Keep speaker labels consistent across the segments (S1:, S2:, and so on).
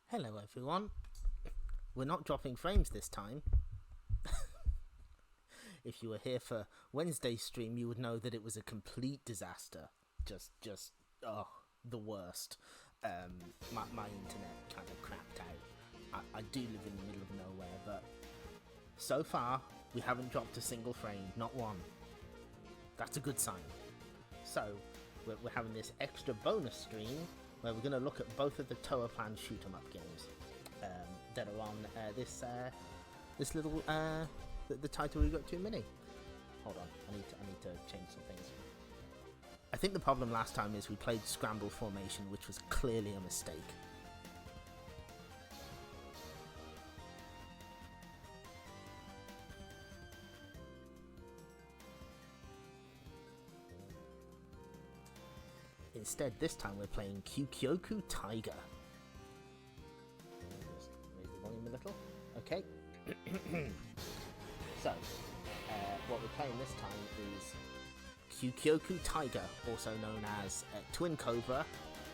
S1: Hello everyone. We're not dropping frames this time. If you were here for Wednesday's stream, you would know that it was a complete disaster. Just the worst. My internet kind of crapped out. I do live in the middle of nowhere, but so far we haven't dropped a single frame, not one. That's a good sign. So we're having this extra bonus stream where we're going to look at both of the Toa Plan shoot 'em up games that are on this little the Taito Egret 2 mini. Hold on, I need to change some things. I think the problem last time is we played scramble formation, which was clearly a mistake. Instead, this time we're playing Kyukyoku Tiger. Just raise the volume a little. Okay. So, what we're playing this time is Kyukyoku Tiger, also known as Twin Cobra.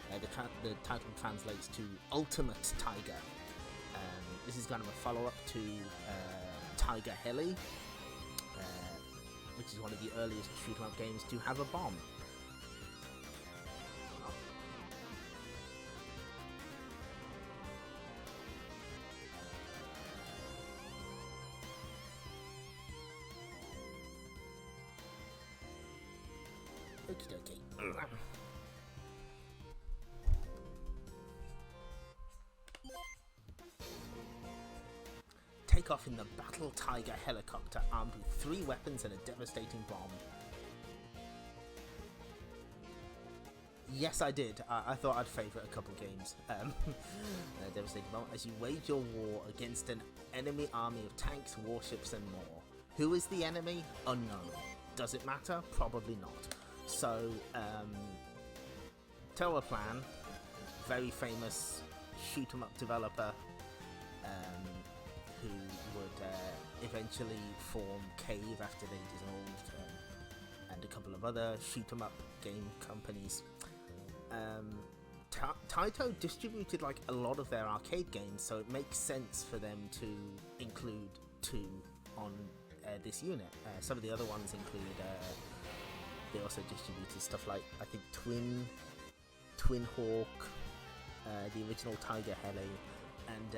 S1: The title translates to Ultimate Tiger. This is kind of a follow-up to Tiger Halley, which is one of the earliest shoot-'em-up games to have a bomb. Okie dokie. Take off in the Battle Tiger helicopter armed with 3 weapons and a devastating bomb. Yes, I did. I thought I'd favourite a couple games. Devastating bomb. As you wage your war against an enemy army of tanks, warships, and more. Who is the enemy? Unknown. Does it matter? Probably not. So, Toa Plan, very famous shoot-'em-up developer, who would eventually form Cave after they dissolved, and a couple of other shoot-'em-up game companies. Taito distributed like a lot of their arcade games, so it makes sense for them to include 2 on this unit. Some of the other ones include they also distributed stuff like, I think, Twin Hawk, the original Tiger Halley, and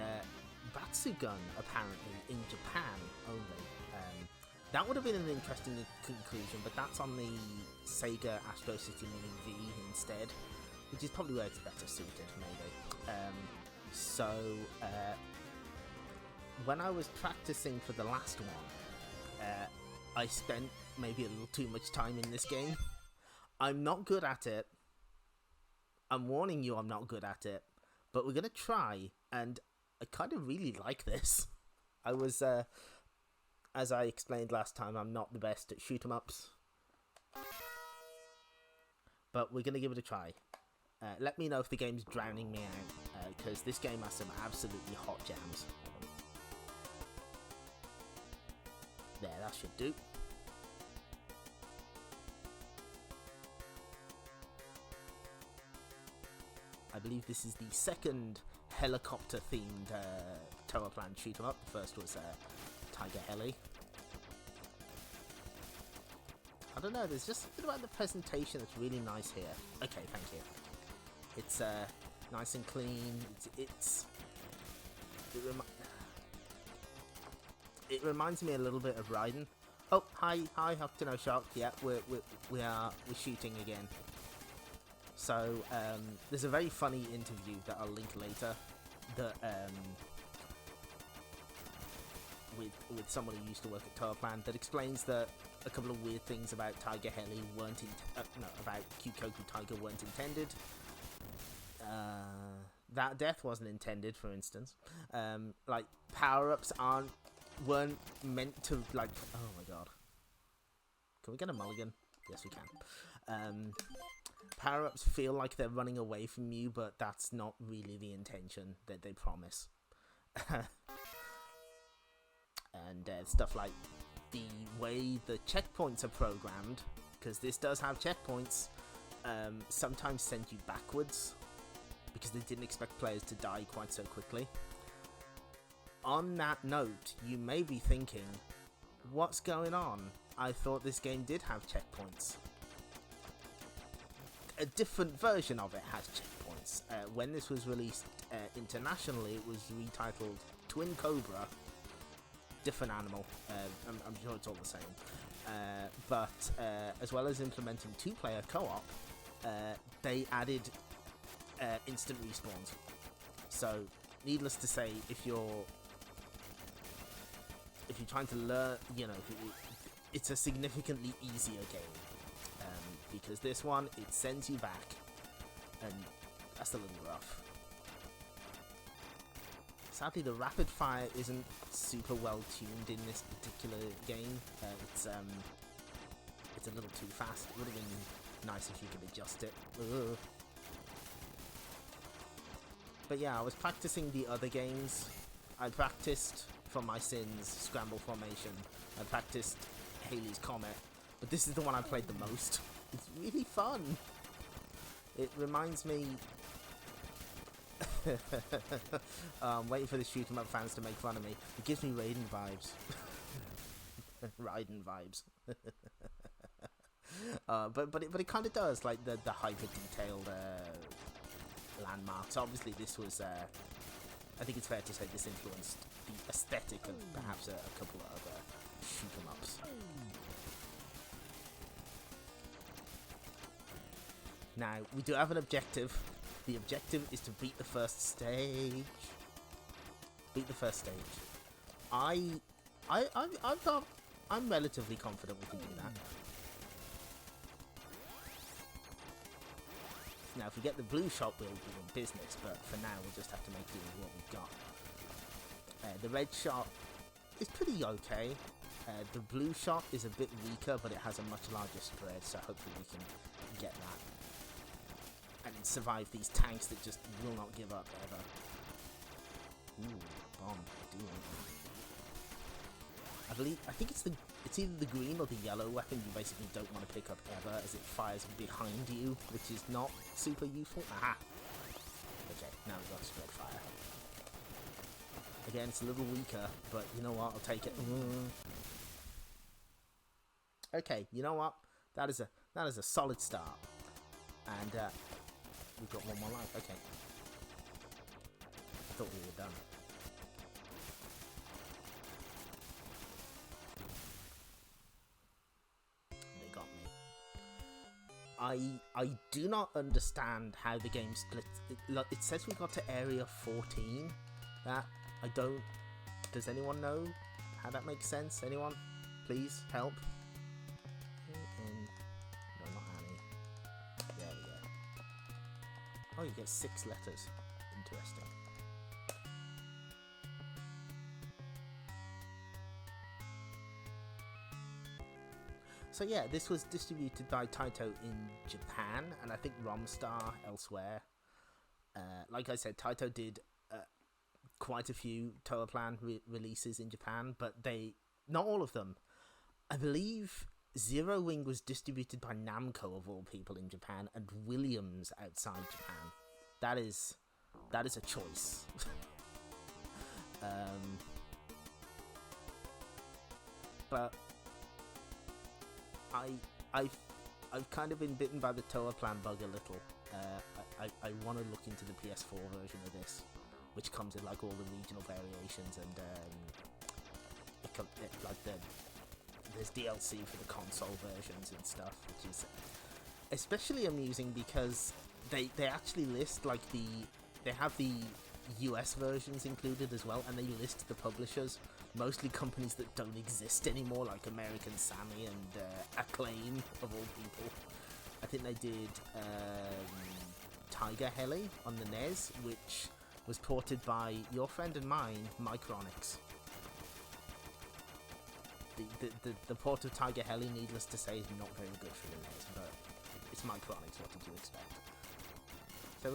S1: Batsugun, apparently, in Japan only. That would have been an interesting conclusion, but that's on the Sega Astro City Mini V instead, which is probably where it's better suited, maybe. So, when I was practicing for the last one, I spent maybe a little too much time in this game. I'm not good at it. I'm warning you, I'm not good at it. But we're going to try, and I kind of really like this. I was, as I explained last time, I'm not the best at shoot-'em-ups. But we're going to give it a try. Let me know if the game's drowning me out, because this game has some absolutely hot jams. There, that should do. I believe this is the second helicopter-themed Toa Plan shoot-'em-up. The first was Tiger Halley. I don't know, there's just something about the presentation that's really nice here. Okay, thank you. It's nice and clean. It reminds me a little bit of Raiden. Oh, hi, Octano Shark. Yeah, we're shooting again. So there's a very funny interview that I'll link later that with someone who used to work at Toa Plan that explains that a couple of weird things about Tiger Halley about Kyukyoku Tiger weren't intended. That death wasn't intended, for instance. Like power-ups weren't meant to, like, oh my god. Can we get a mulligan? Yes, we can. Power-ups feel like they're running away from you, but that's not really the intention that they promise. And stuff like the way the checkpoints are programmed, because this does have checkpoints, sometimes send you backwards. because they didn't expect players to die quite so quickly. On that note, you may be thinking, what's going on? I thought this game did have checkpoints. A different version of it has checkpoints. When this was released internationally, it was retitled Twin Cobra. Different animal. I'm sure it's all the same. But as well as implementing 2-player co-op, they added instant respawns. So, needless to say, if you're trying to learn, you know, it's a significantly easier game. Because this one, it sends you back, and that's a little rough. Sadly, the rapid fire isn't super well tuned in this particular game. It's a little too fast. It would have been nice if you could adjust it. Ugh. But yeah, I was practicing the other games. I practiced, for my sins, Scramble Formation. I practiced Halley's Comet. But this is the one I played the most. It's really fun. It reminds me... waiting for the shoot 'em up fans to make fun of me. It gives me Raiden vibes. Raiden vibes. But it kind of does, like the hyper detailed landmarks. Obviously, this was. I think it's fair to say this influenced the aesthetic of perhaps a couple of other shoot 'em ups. Now, we do have an objective. The objective is to beat the first stage. Beat the first stage. I'm relatively confident we can do that. Now, if we get the blue shot, we'll be in business, but for now, we'll just have to make do with what we've got. The red shot is pretty okay. The blue shot is a bit weaker, but it has a much larger spread, so hopefully we can get that. And survive these tanks that just will not give up ever. Ooh, bomb. I think it's either the green or the yellow weapon you basically don't want to pick up ever, as it fires behind you, which is not super useful. Aha! Okay, now we've got spread fire. Again, it's a little weaker, but you know what? I'll take it. Okay, you know what? That is a solid start. And we've got one more life. Okay. I thought we were done. They got me. I do not understand how the game splits. It says we got to area 14. That I don't. Does anyone know how that makes sense? Anyone? Please help. No, not Annie. There we go. Oh, you get 6 letters. Interesting. So yeah, this was distributed by Taito in Japan, and I think Romstar elsewhere. Like I said, Taito did quite a few Toa Plan releases in Japan, but not all of them. I believe Zero Wing was distributed by Namco of all people in Japan, and Williams outside Japan. That is a choice. But I've kind of been bitten by the Toa Plan bug a little. I want to look into the PS4 version of this, which comes with like all the regional variations and there's DLC for the console versions and stuff, which is especially amusing because they actually list like they have the US versions included as well, and they list the publishers, mostly companies that don't exist anymore, like American Sammy and Acclaim of all people. I think they did Tiger Halley on the NES, which was ported by your friend and mine, Micronix. The port of Tiger Halley, needless to say, is not very good for the NES, but it's Micronix, what did you expect? So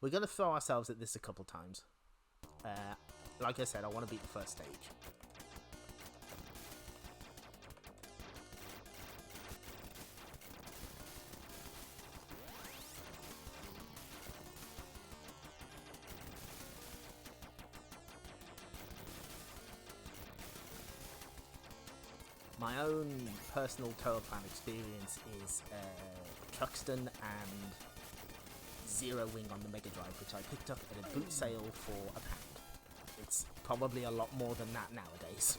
S1: we're gonna throw ourselves at this a couple times. Like I said, I want to beat the first stage. My own personal Tower Plan experience is Truxton and Zero Wing on the Mega Drive, which I picked up at a boot sale for £1. It's probably a lot more than that nowadays.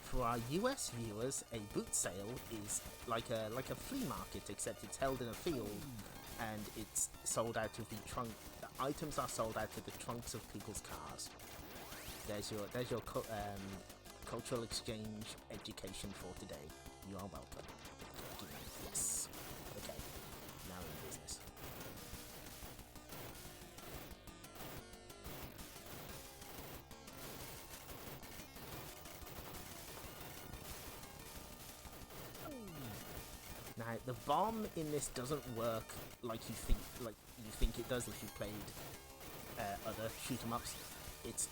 S1: For our US viewers, a boot sale is like a flea market, except it's held in a field, and it's sold out of the trunk. The items are sold out of the trunks of people's cars. There's your cultural exchange education for today. You are welcome. Yes. Okay. Now in business. Now the bomb in this doesn't work like you think it does if you played other shoot 'em ups.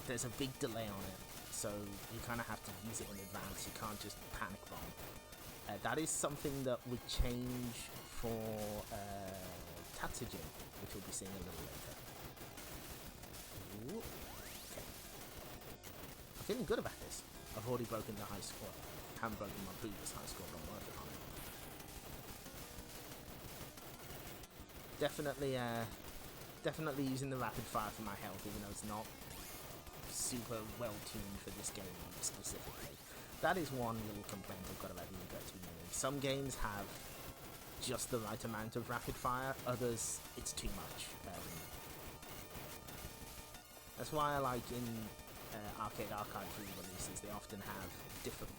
S1: There's a big delay on it. So you kind of have to use it in advance. You can't just panic bomb. That is something that would change for Tatsujin, which we'll be seeing a little later. Ooh. Okay. I'm feeling good about this. I've already broken the high score. I haven't broken my previous high score, but I'm working on it. Definitely using the rapid fire for my health, even though it's not super well tuned for this game specifically. That is one little complaint I've got about the Egret 2 mini. Some games have just the right amount of rapid fire, others it's too much. That's why I like in Arcade Archive re-releases, they often have different...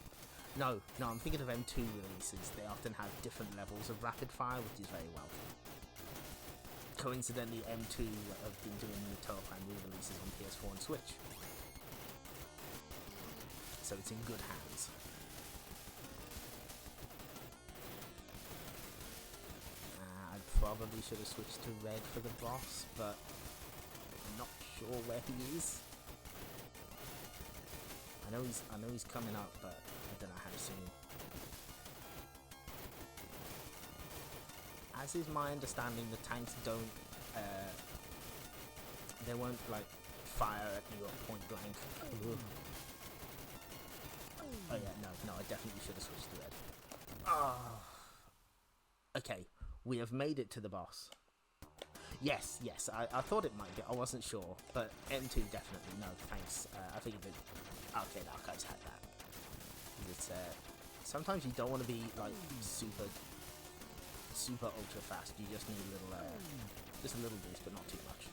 S1: No, I'm thinking of M2 releases. They often have different levels of rapid fire, which is very welcome. Coincidentally, M2 have been doing the Tower Plan re-releases on PS4 and Switch. So it's in good hands. I probably should have switched to red for the boss, but I'm not sure where he is. I know he's coming up, but I don't know how soon. As is my understanding, the tanks don't, they won't like fire at you at point blank. Oh yeah, no, I definitely should have switched to red. Oh. Okay, we have made it to the boss. Yes, I thought it might be, I wasn't sure, but M2 definitely, no, thanks. I figured that Arcade Archives had that. It's, sometimes you don't want to be like super ultra fast, you just need a little, just a little boost, but not too much.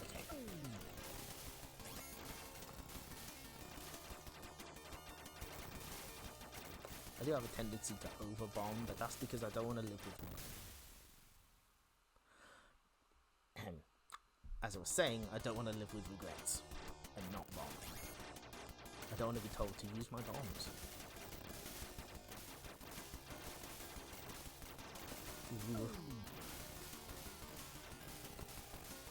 S1: Okay. I do have a tendency to overbomb, but that's because I don't want to live with them. As I was saying, I don't want to live with regrets and not bomb. I don't want to be told to use my bombs. Ooh.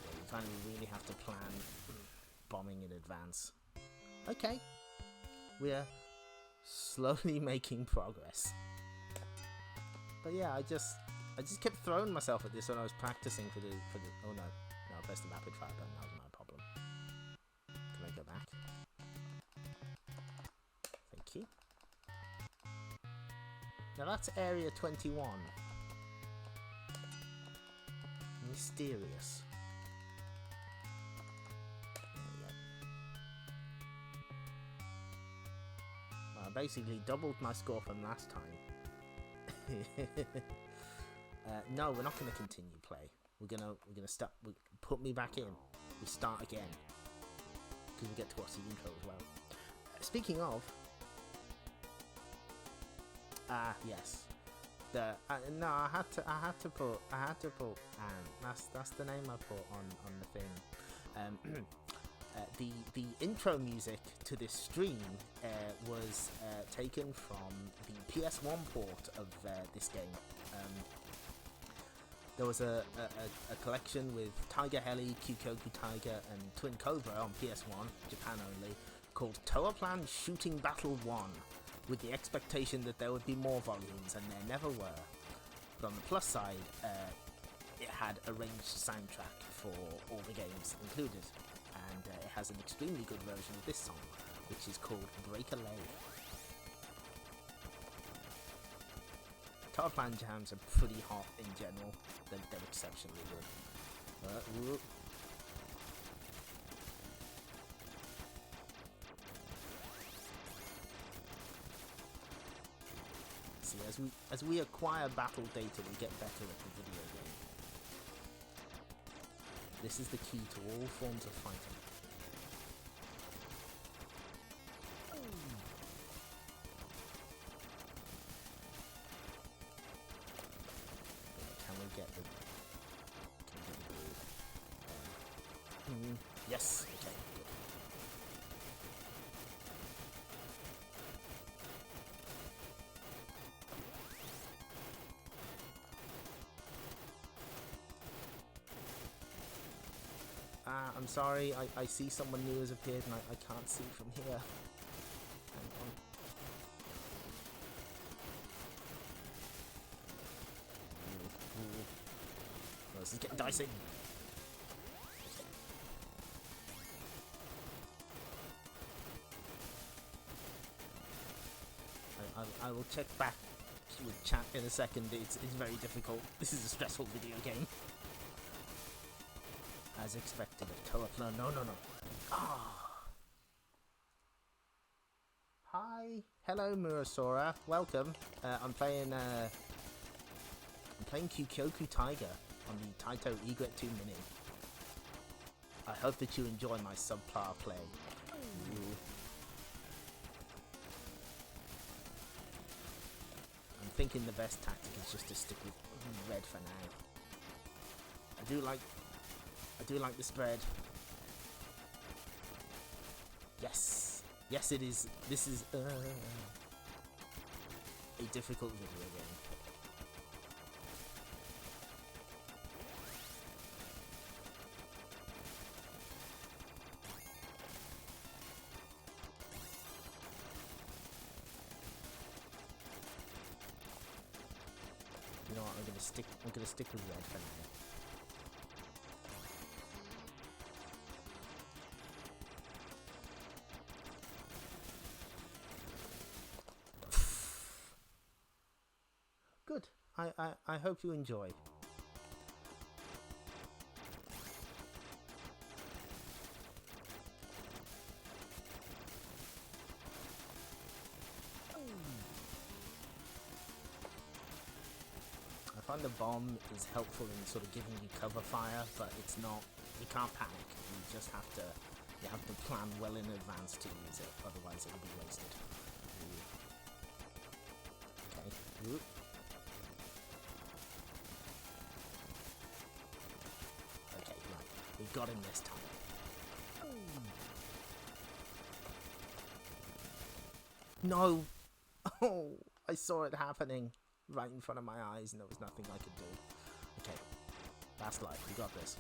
S1: Yeah, you kind of really have to plan bombing in advance. Okay, we're slowly making progress. But yeah, I just kept throwing myself at this when I was practicing for the. Oh no, I pressed the rapid fire button. That was my problem. Can I go back? Thank you. Now that's area 21. Mysterious. Well, I basically doubled my score from last time. No, we're not going to continue play. We're gonna stop. Put me back in. We start again because we get to watch the intro as well. Speaking of, yes. No, I had to put. That's the name I put on the thing. The intro music to this stream was taken from the PS1 port of this game. There was a collection with Tiger Halley, Kyukyoku Tiger and Twin Cobra on PS1, Japan only, called Tower Plan Shooting Battle 1, with the expectation that there would be more volumes, and there never were. But on the plus side, it had arranged soundtrack for all the games included, and it has an extremely good version of this song, which is called Break a Leg. Tower Plan jams are pretty hot in general. They're exceptionally good. Whoop. See, as we acquire battle data, we get better at the video game. This is the key to all forms of fighting. Can we get the... yes, okay, good. I'm sorry, I see someone new has appeared and I can't see from here. Hang on. Oh, this is getting dicey. I will check back with chat in a second. It's very difficult. This is a stressful video game. As expected of Tower Plan. No. Ah. Hi. Hello, Murasora. Welcome. I'm playing Kyukyoku Tiger on the Taito Egret 2 Mini. I hope that you enjoy my subpar play. Ooh. I'm thinking the best tactic is just to stick with red for now. I do like the spread. Yes, it is. This is a difficult video game. You know what? I'm gonna stick with red for now. Good. I hope you enjoy. I find the bomb is helpful in sort of giving you cover fire, but it's not. You can't panic. You just have to. You have to plan well in advance to use it. Otherwise, it will be wasted. Okay. Ooh. We got him this time. No! Oh, I saw it happening right in front of my eyes and there was nothing I could do. Okay, that's life. We got this.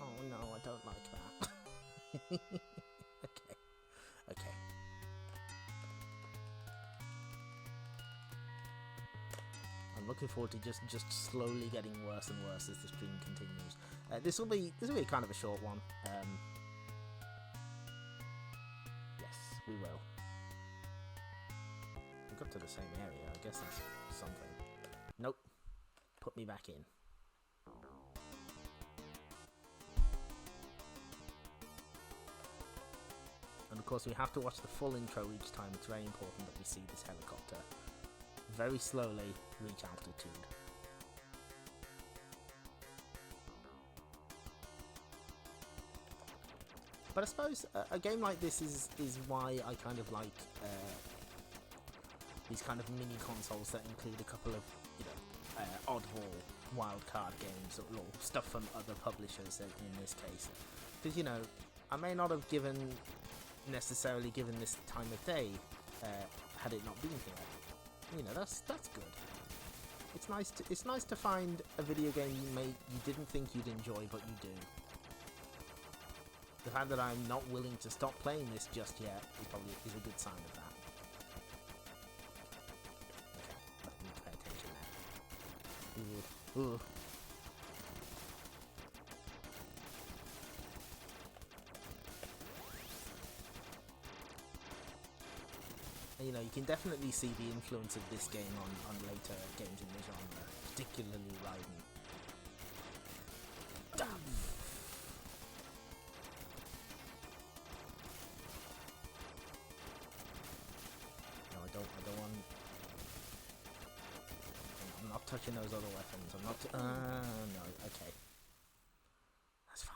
S1: Oh no, I don't like that. Okay. I'm looking forward to just slowly getting worse and worse as the stream continues. This will be kind of a short one. Yes, we will. We got to the same area. I guess that's something. Nope. Put me back in. And of course we have to watch the full intro each time. It's very important that we see this helicopter very slowly reach altitude. But I suppose a game like this is why I kind of like these kind of mini consoles that include a couple of oddball wildcard games or stuff from other publishers in this case. Because I may not have necessarily given this time of day had it not been here. That's good. It's nice to find a video game you didn't think you'd enjoy but you do. The fact that I'm not willing to stop playing this just yet is a good sign of that. Okay, I need to pay attention now. Ooh. you know, you can definitely see the influence of this game on later games in the genre, particularly Raiden. Damn. No, I don't want. I'm not touching those other weapons. I'm not. No. Okay. That's fine.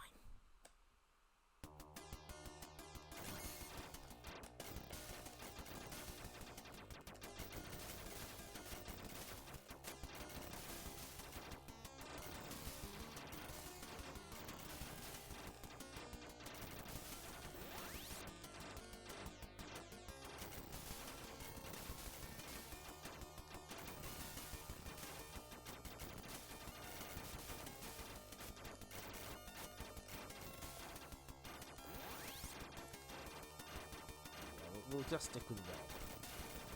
S1: We'll just stick with red,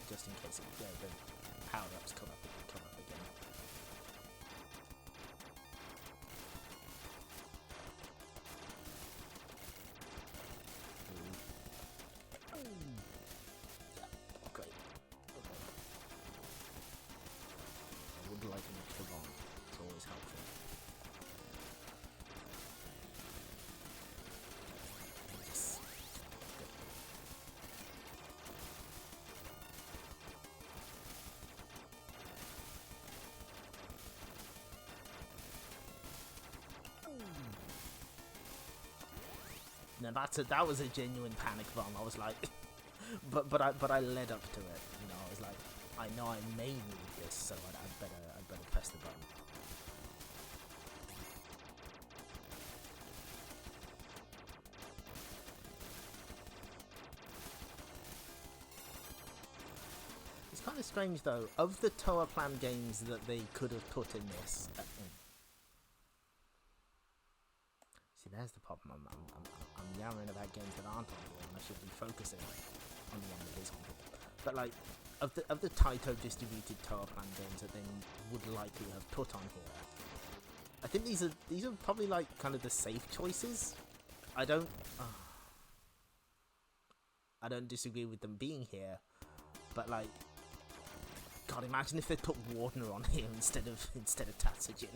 S1: just in case the power-ups come up again. Yeah, great. I would like an extra bomb. It's always helpful. Yes. No, that was a genuine panic bomb. I was like, but I led up to it. You know, I was like, I know I may need this, so I'd better press the button. It's kind of strange though. Of the Toa Plan games that they could have put in this. See, there's the problem. I'm yammering about games that aren't on here, and I should be focusing on the one that is on here. But like, of the Taito distributed Toa Plan games that they would likely have put on here, I think these are probably like kind of the safe choices. I don't disagree with them being here, but like, God, imagine if they put Wardener on here instead of Tatsujin.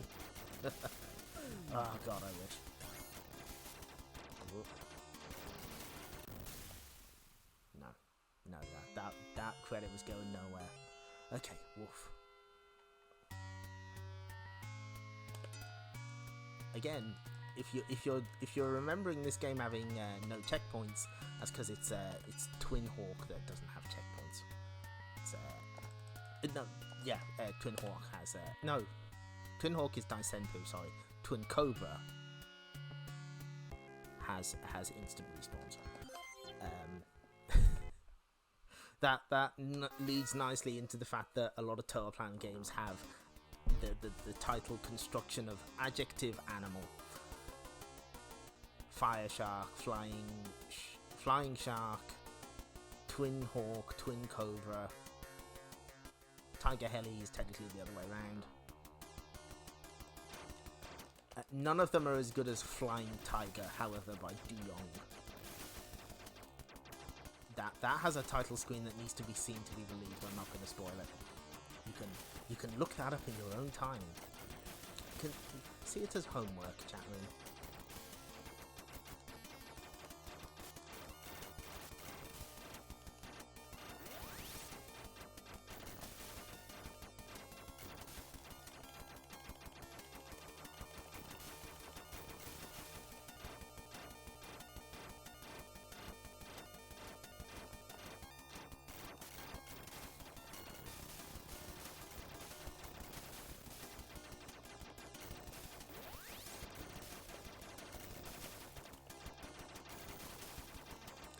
S1: Oh God, I wish. No, that credit was going nowhere. Okay, woof. Again, if you're remembering this game having no checkpoints, that's because it's Twin Hawk that doesn't have checkpoints. It's Twin Hawk has no. Twin Hawk is Daisenpu. Sorry, Twin Cobra has instant respawns. That leads nicely into the fact that a lot of Toa Plan games have the title construction of adjective animal. Fire Shark, Flying Shark, Twin Hawk, Twin Cobra. Tiger Heli is technically the other way around. None of them are as good as Flying Tiger, however, by Duyong. That has a title screen that needs to be seen to be believed. I'm not going to spoil it. You can look that up in your own time. You can see it as homework, chat room.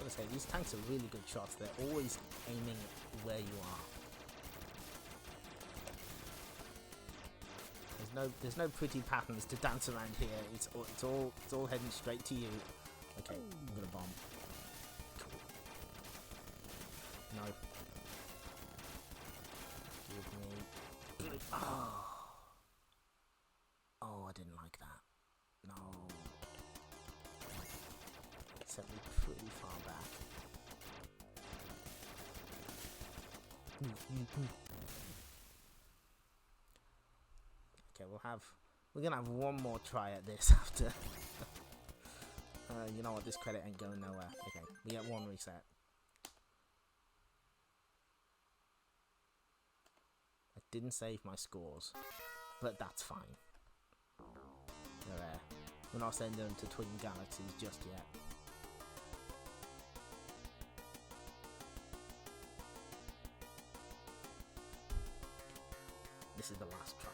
S1: Say, these tanks are really good shots. They're always aiming where you are. There's no pretty patterns to dance around here. It's all heading straight to you. Okay, I'm gonna bomb. Cool. No. Give me. Oh, I didn't like that. No. It sent me pretty far back. Okay, we're gonna have one more try at this after. You know what? This credit ain't going nowhere. Okay, we get one reset. I didn't save my scores, but that's fine. They're there. We're not sending them to Twin Galaxies just yet. This is the last try.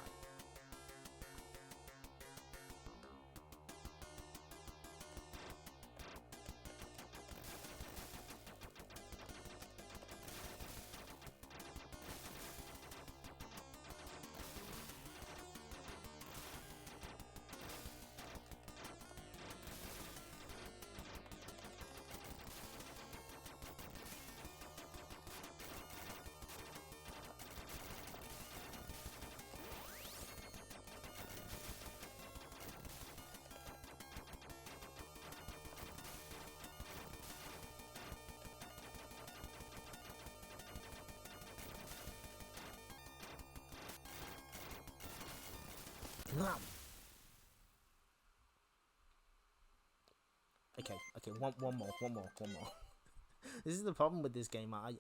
S1: Okay, one more. This is the problem with this game. I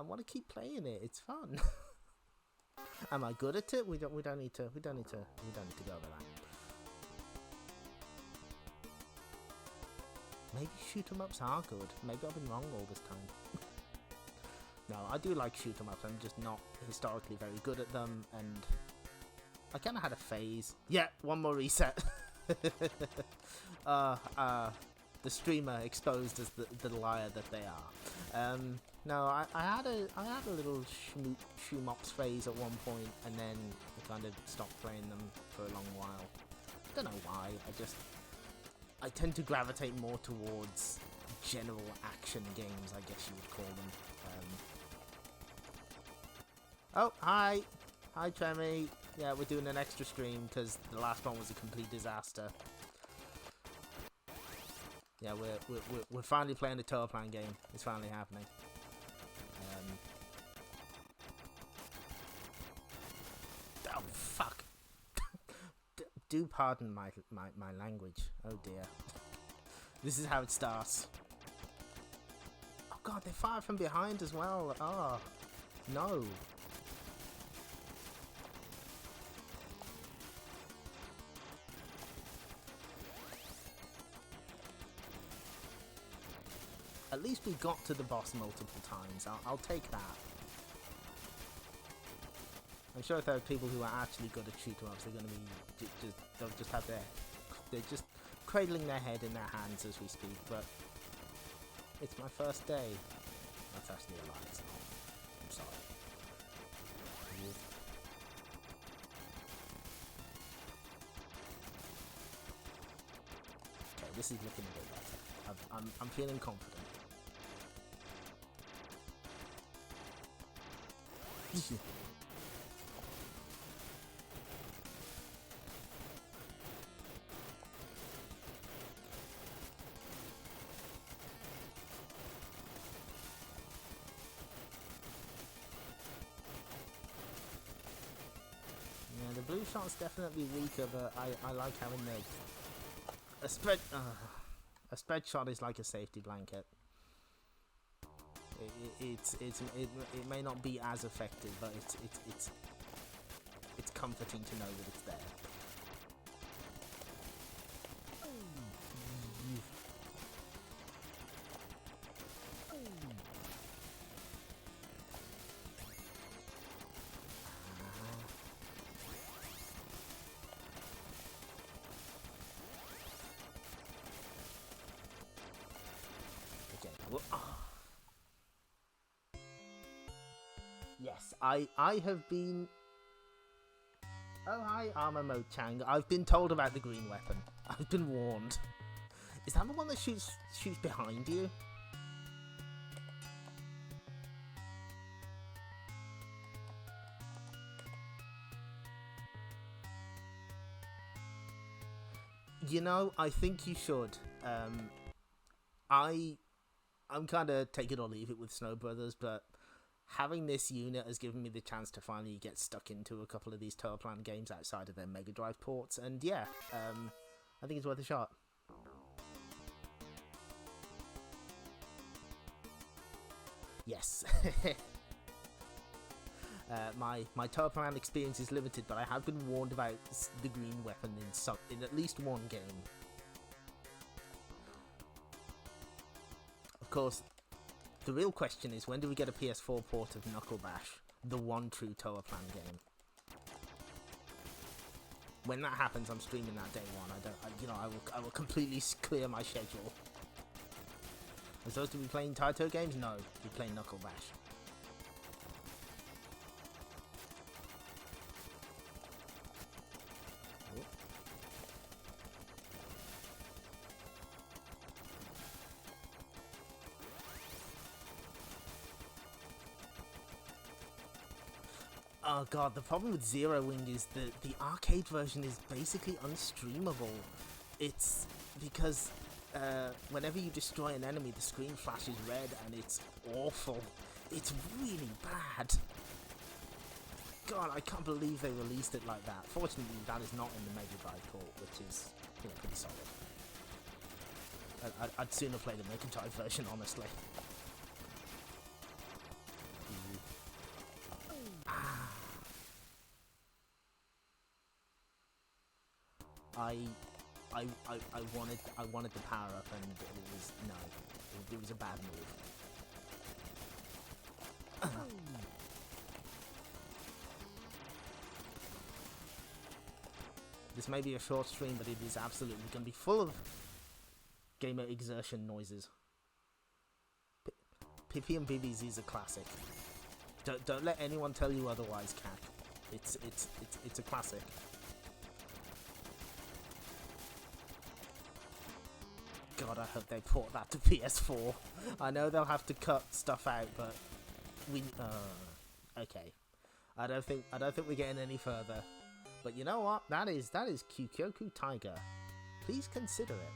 S1: want to keep playing it. It's fun. Am I good at it? We don't need to go over that. Maybe shoot 'em ups are good. Maybe I've been wrong all this time. No, I do like shoot 'em ups. I'm just not historically very good at them, and I kind of had a phase. Yeah, one more reset. The streamer exposed as the liar that they are. No, I had a little shoomops phase at one point, and then I kind of stopped playing them for a long while. Don't know why. I tend to gravitate more towards general action games, I guess you would call them. Oh, hi, Tremy. Yeah, we're doing an extra stream because the last one was a complete disaster. Yeah, we're finally playing the Tower Plan game. It's finally happening. Oh fuck! Do pardon my language. Oh dear. This is how it starts. Oh god, they fire from behind as well. Oh no. At least we got to the boss multiple times. I'll take that. I'm sure if there are people who are actually good at shoot-em-ups, they're going to be they'll just have they're just cradling their head in their hands as we speak. But it's my first day. That's actually a lie. It's not. I'm sorry. Okay, this is looking a bit better. I'm feeling confident. Yeah, the blue shot's definitely weaker, but I like having a spread shot is like a safety blanket. It may not be as effective, but it's comforting to know that it's there. Okay. Well, yes, I have been... Oh, hi, Armor Mode Chang. I've been told about the green weapon. I've been warned. Is that the one that shoots behind you? You know, I think you should. I'm kind of take it or leave it with Snow Brothers, but having this unit has given me the chance to finally get stuck into a couple of these Tower Plan games outside of their Mega Drive ports, and yeah, I think it's worth a shot. Yes. My Tower Plan experience is limited, but I have been warned about the green weapon in at least one game. Of course, the real question is, when do we get a PS4 port of Knuckle Bash, the one true Tower Plan game? When that happens, I'm streaming that day one. I will completely clear my schedule. I'm supposed to be playing Taito games? No, we play Knuckle Bash. Oh god, the problem with Zero Wing is that the arcade version is basically unstreamable. It's because whenever you destroy an enemy, the screen flashes red and it's awful. It's really bad. God, I can't believe they released it like that. Fortunately, that is not in the Mega Drive port, which is, pretty solid. I'd sooner play the Mega Drive version, honestly. I wanted the power up, and it was a bad move. This may be a short stream, but it is absolutely going to be full of gamer exertion noises. Pippi and Bibi's is a classic. Don't let anyone tell you otherwise, Cac. It's a classic. God, I hope they port that to PS4. I know they'll have to cut stuff out, but okay. I don't think we're getting any further. But you know what? That is Kyukyoku Tiger. Please consider it.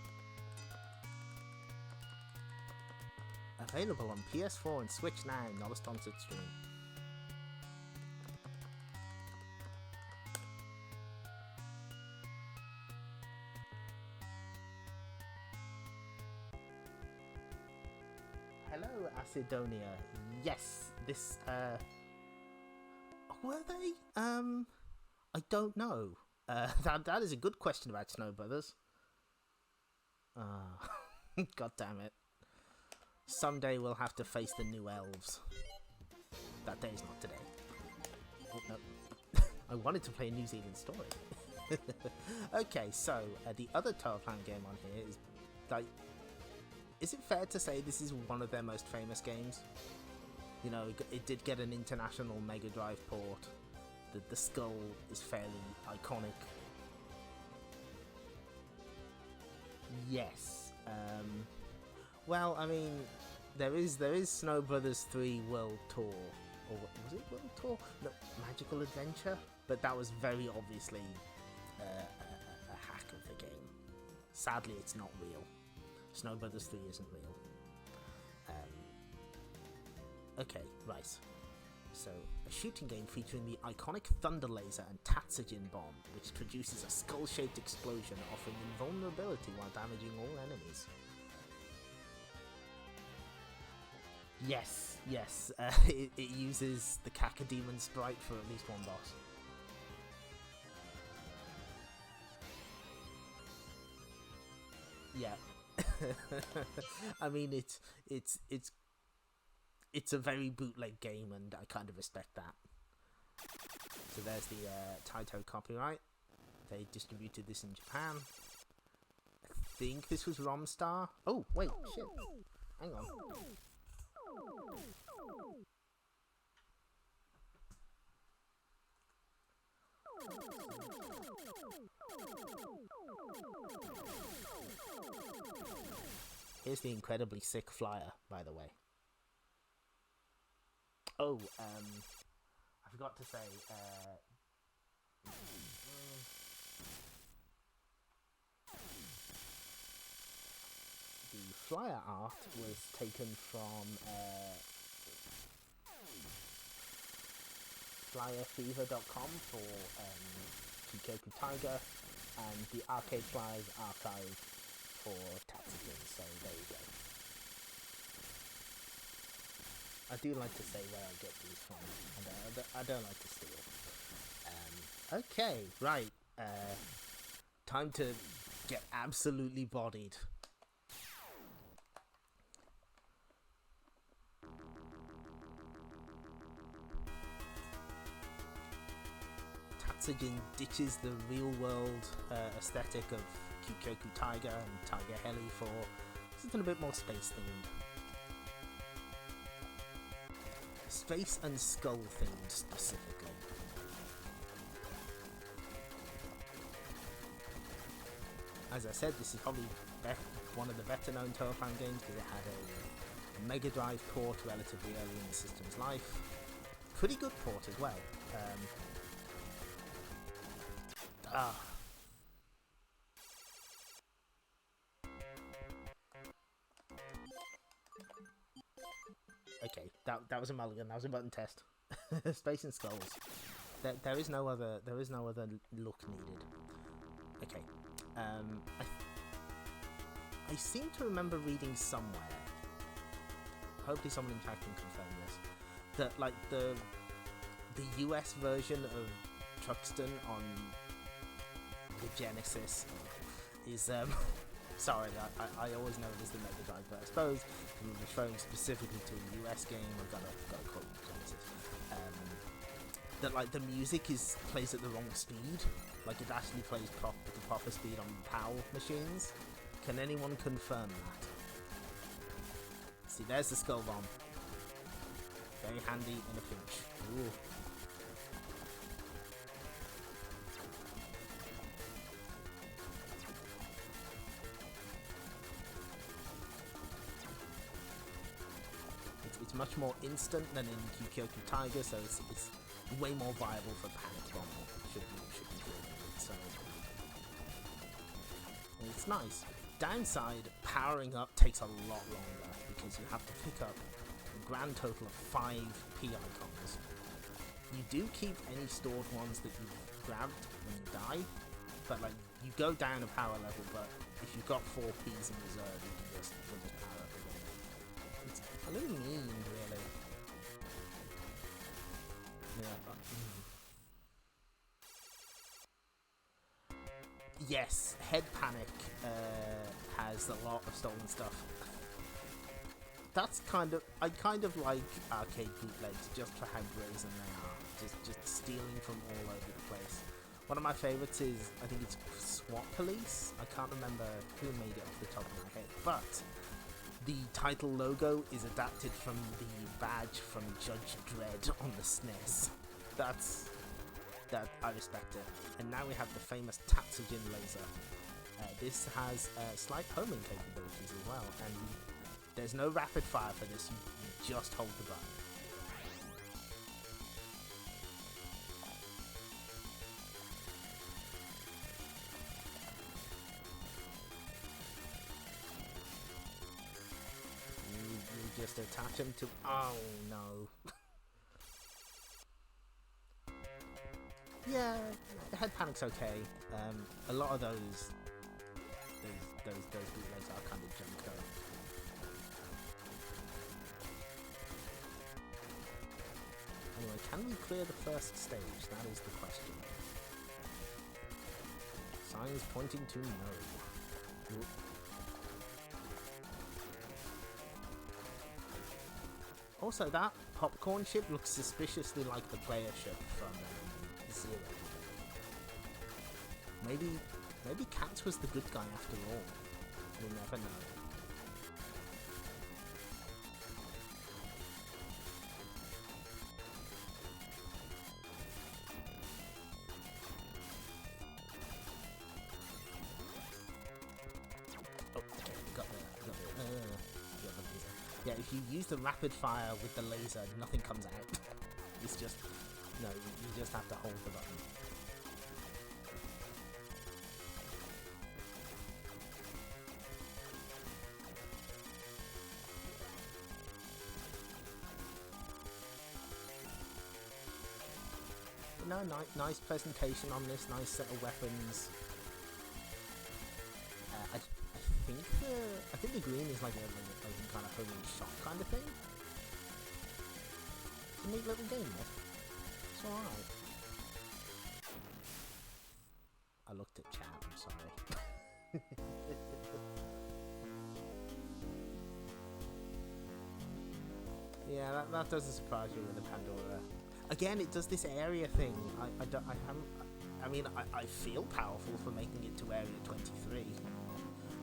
S1: Available on PS4 and Switch now, not a sponsored stream. Hello, Acidonia. Yes, this, were they? I don't know. That is a good question about Snow Brothers. God damn it. Someday we'll have to face the new elves. That day's not today. Oh, no. I wanted to play a New Zealand story. Okay, so the other Tower Plan game on here is, like, is it fair to say this is one of their most famous games? You know, it did get an international Mega Drive port. The skull is fairly iconic. Yes. Well, I mean, there is Snow Brothers 3 World Tour, or was it World Tour? No, Magical Adventure. But that was very obviously a hack of the game. Sadly, it's not real. Snow Brothers 3 isn't real. Okay, right. So, a shooting game featuring the iconic Thunder Laser and Tatsujin bomb, which produces a skull-shaped explosion offering invulnerability while damaging all enemies. Yes, it uses the Kakademon sprite for at least one boss. Yeah. I mean, it's a very bootleg game, and I kind of respect that. So there's the Taito copyright. They distributed this in Japan. I think this was Romstar. Oh, wait, shit. Hang on. Here's the incredibly sick flyer, by the way. Oh, I forgot to say, the flyer art was taken from flyerfever.com for Kyukyoku Tiger, and the Arcade Flyers archive for Tatsujin, so there you go. I do like to say where I get these from, and I don't like to steal. Okay, right, time to get absolutely bodied. Tatsujin ditches the real-world aesthetic of Kyukyoku Tiger and Tiger Halley for something a bit more space-themed. Space and skull-themed, specifically. As I said, this is probably one of the better-known Turfan games because it had a Mega Drive port relatively early in the system's life. Pretty good port as well. Okay, that was a mulligan. That was a button test. Space and skulls. There is no other look needed. Okay. I seem to remember reading somewhere. Hopefully, someone in chat can confirm this. That like the US version of Truxton on the Genesis is sorry, I always know it is the Mega Drive, but I suppose we're referring specifically to a US game. I've got to quote Genesis. That like the music plays at the wrong speed. Like it actually plays at the proper speed on PAL machines. Can anyone confirm that? See, there's the skull bomb. Very handy in a pinch. Ooh. It's much more instant than in Kyukyoku Tiger, so it's way more viable for panic bombing. Should be good. So it's nice. Downside, powering up takes a lot longer because you have to pick up a grand total of 5 P icons. You do keep any stored ones that you grabbed when you die, but like you go down a power level. But if you've got 4 Ps in reserve, you can just power up again. It's a little mean, really. Yeah, but, Yes, Head Panic has a lot of stolen stuff. That's I kind of like arcade bootlegs just for how brazen they are. Just stealing from all over the place. One of my favourites is, I think it's SWAT Police. I can't remember who made it off the top of my head, but the title logo is adapted from the badge from Judge Dredd on the SNES. That I respect it. And now we have the famous Tatsujin laser. This has slight homing capabilities as well, and there's no rapid fire for this, you just hold the button. You just attach them to... Oh no. Yeah, Head Panic's okay. A lot of those bootlegs are kind of junk though. Anyway, can we clear the first stage? That is the question. Signs pointing to no. Oop. Also, that popcorn ship looks suspiciously like the player ship from Zero. Maybe Katz was the good guy after all. We'll never know. Oh, okay, got the laser. Yeah, if you use the rapid fire with the laser, nothing comes out. It's just... No, you just have to hold the button. no, nice presentation on this, nice set of weapons. I think the green is like a kind of homing shot kind of thing. It's a neat little game, though. It's alright. I looked at chat, I'm sorry. Yeah, that doesn't surprise me with the Pandora. Again, it does this area thing. I feel powerful for making it to Area 23,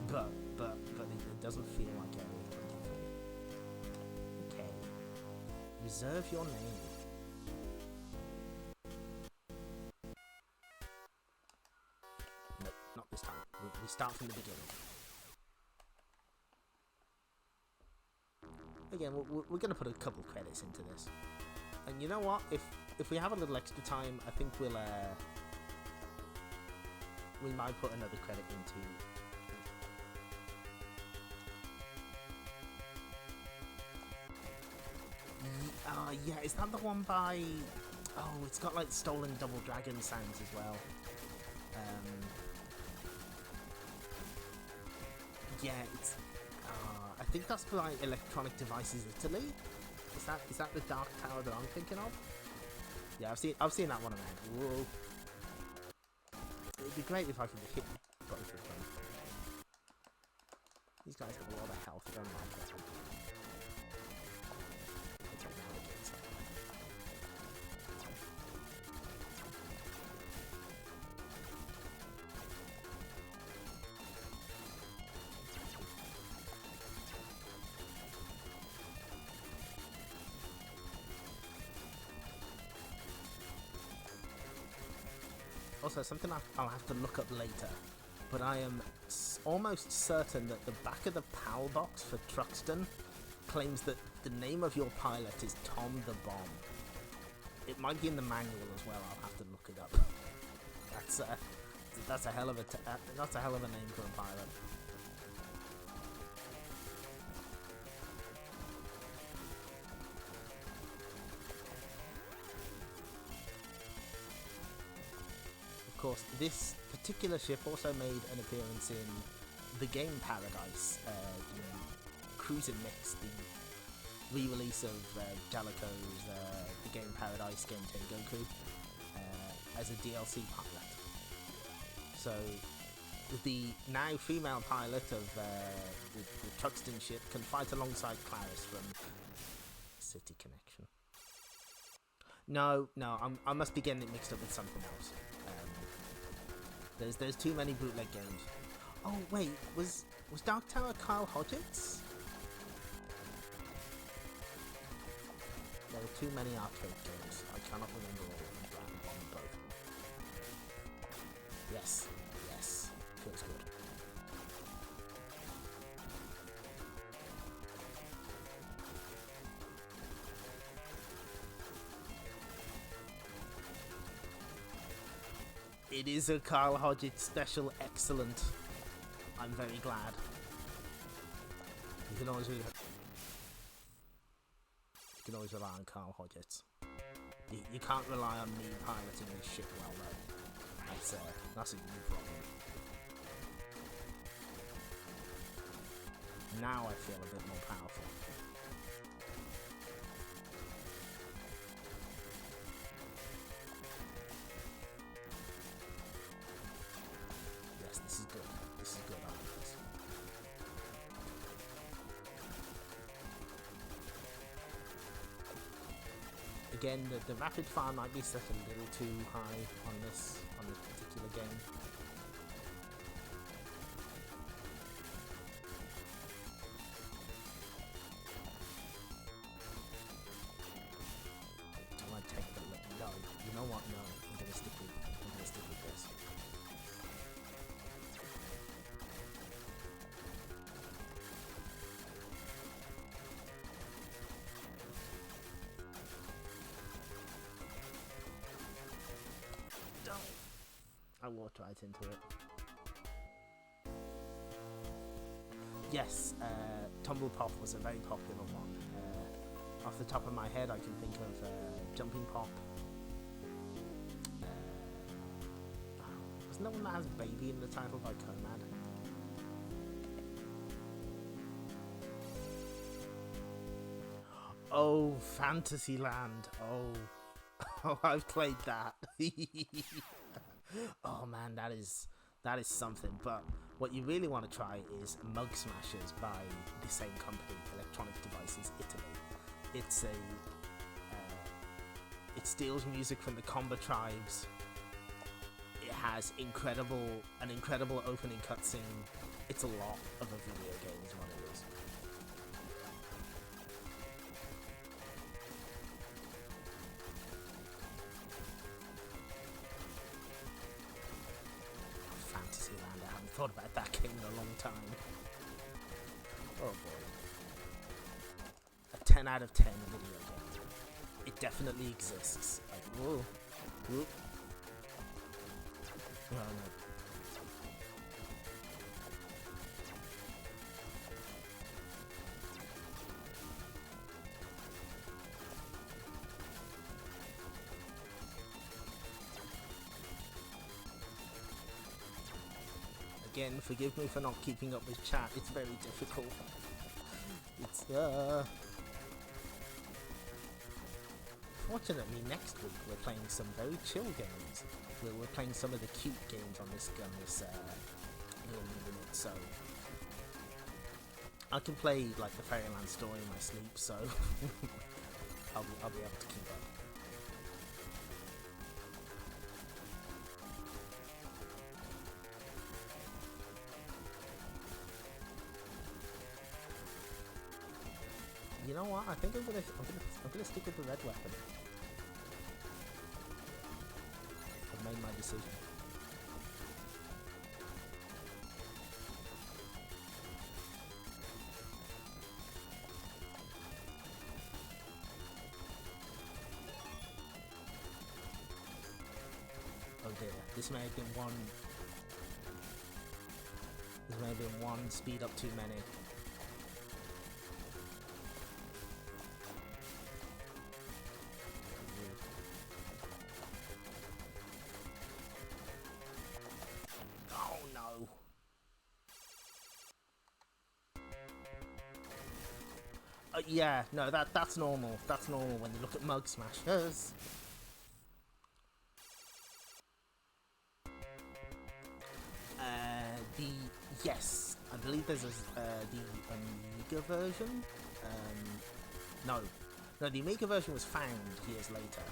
S1: but it doesn't feel like Area 23. Okay. Reserve your name. Nope, not this time. We start from the beginning. Again, we're going to put a couple of credits into this. And you know what? If we have a little extra time, I think we might put another credit into. Yeah, is that the one by... Oh, it's got like stolen Double Dragon sounds as well. Yeah, it's... I think that's for like Electronic Devices Italy. Is that the Dark Tower that I'm thinking of? Yeah, I've seen that one around. Whoa. It'd be great if I could hit both of them. These guys have a lot of health, don't like it. Also, something I'll have to look up later, but I am almost certain that the back of the PAL box for Truxton claims that the name of your pilot is Tom the Bomb. It might be in the manual as well. I'll have to look it up. That's a hell of a name for a pilot. Of course, this particular ship also made an appearance in the game Paradise, Cruisin' Mix, the re-release of Jaleco's The Game Paradise Game Tengoku, as a DLC pilot. So, the now female pilot of the Truxton ship can fight alongside Claris from City Connection. No, I must be getting it mixed up with something else. There's too many bootleg games. Oh wait, was Dark Tower Kyle Hodgetts? There are too many arcade games. I cannot remember all of them, but I'm on both of them. Yes, feels good. It is a Kyle Hodgetts special. Excellent. I'm very glad. You can always rely on Kyle Hodgetts. You can't rely on me piloting this ship well, though. That's a new problem. Now I feel a bit more powerful. This is good. I like this. Again, the rapid fire might be set a little too high on this particular game. I might take the no. You know what? No, I'm gonna stick with this. I walked right into it. Yes, Tumble Pop was a very popular one. Off the top of my head, I can think of Jumping Pop, Isn't that one that has baby in the title by Comet? Oh, Fantasyland. Oh, I've played that. Oh man, that is something. But what you really want to try is Mug Smashers by the same company, Electronic Devices Italy. It's it steals music from the Combo Tribes. It has an incredible opening cutscene. It's a lot of a video game is what it is. Fantasyland, I haven't thought about that game in a long time. Oh boy. A 10 out of 10 video game. It definitely exists. Like, whoa. Whoop. Oh no. Again, forgive me for not keeping up with chat, it's very difficult. It's, Fortunately, next week we're playing some very chill games. We're playing some of the cute games on this little unit, so... I can play, like, the Fairyland story in my sleep, so... I'll be able to keep up. You know what? I think I'm gonna stick with the red weapon. I've made my decision. Oh dear, this may have been one. This may have been one speed up too many. Yeah, no, that's normal. That's normal when you look at Mug Smashers. Yes, I believe there's the Amiga version. No, the Amiga version was found years later.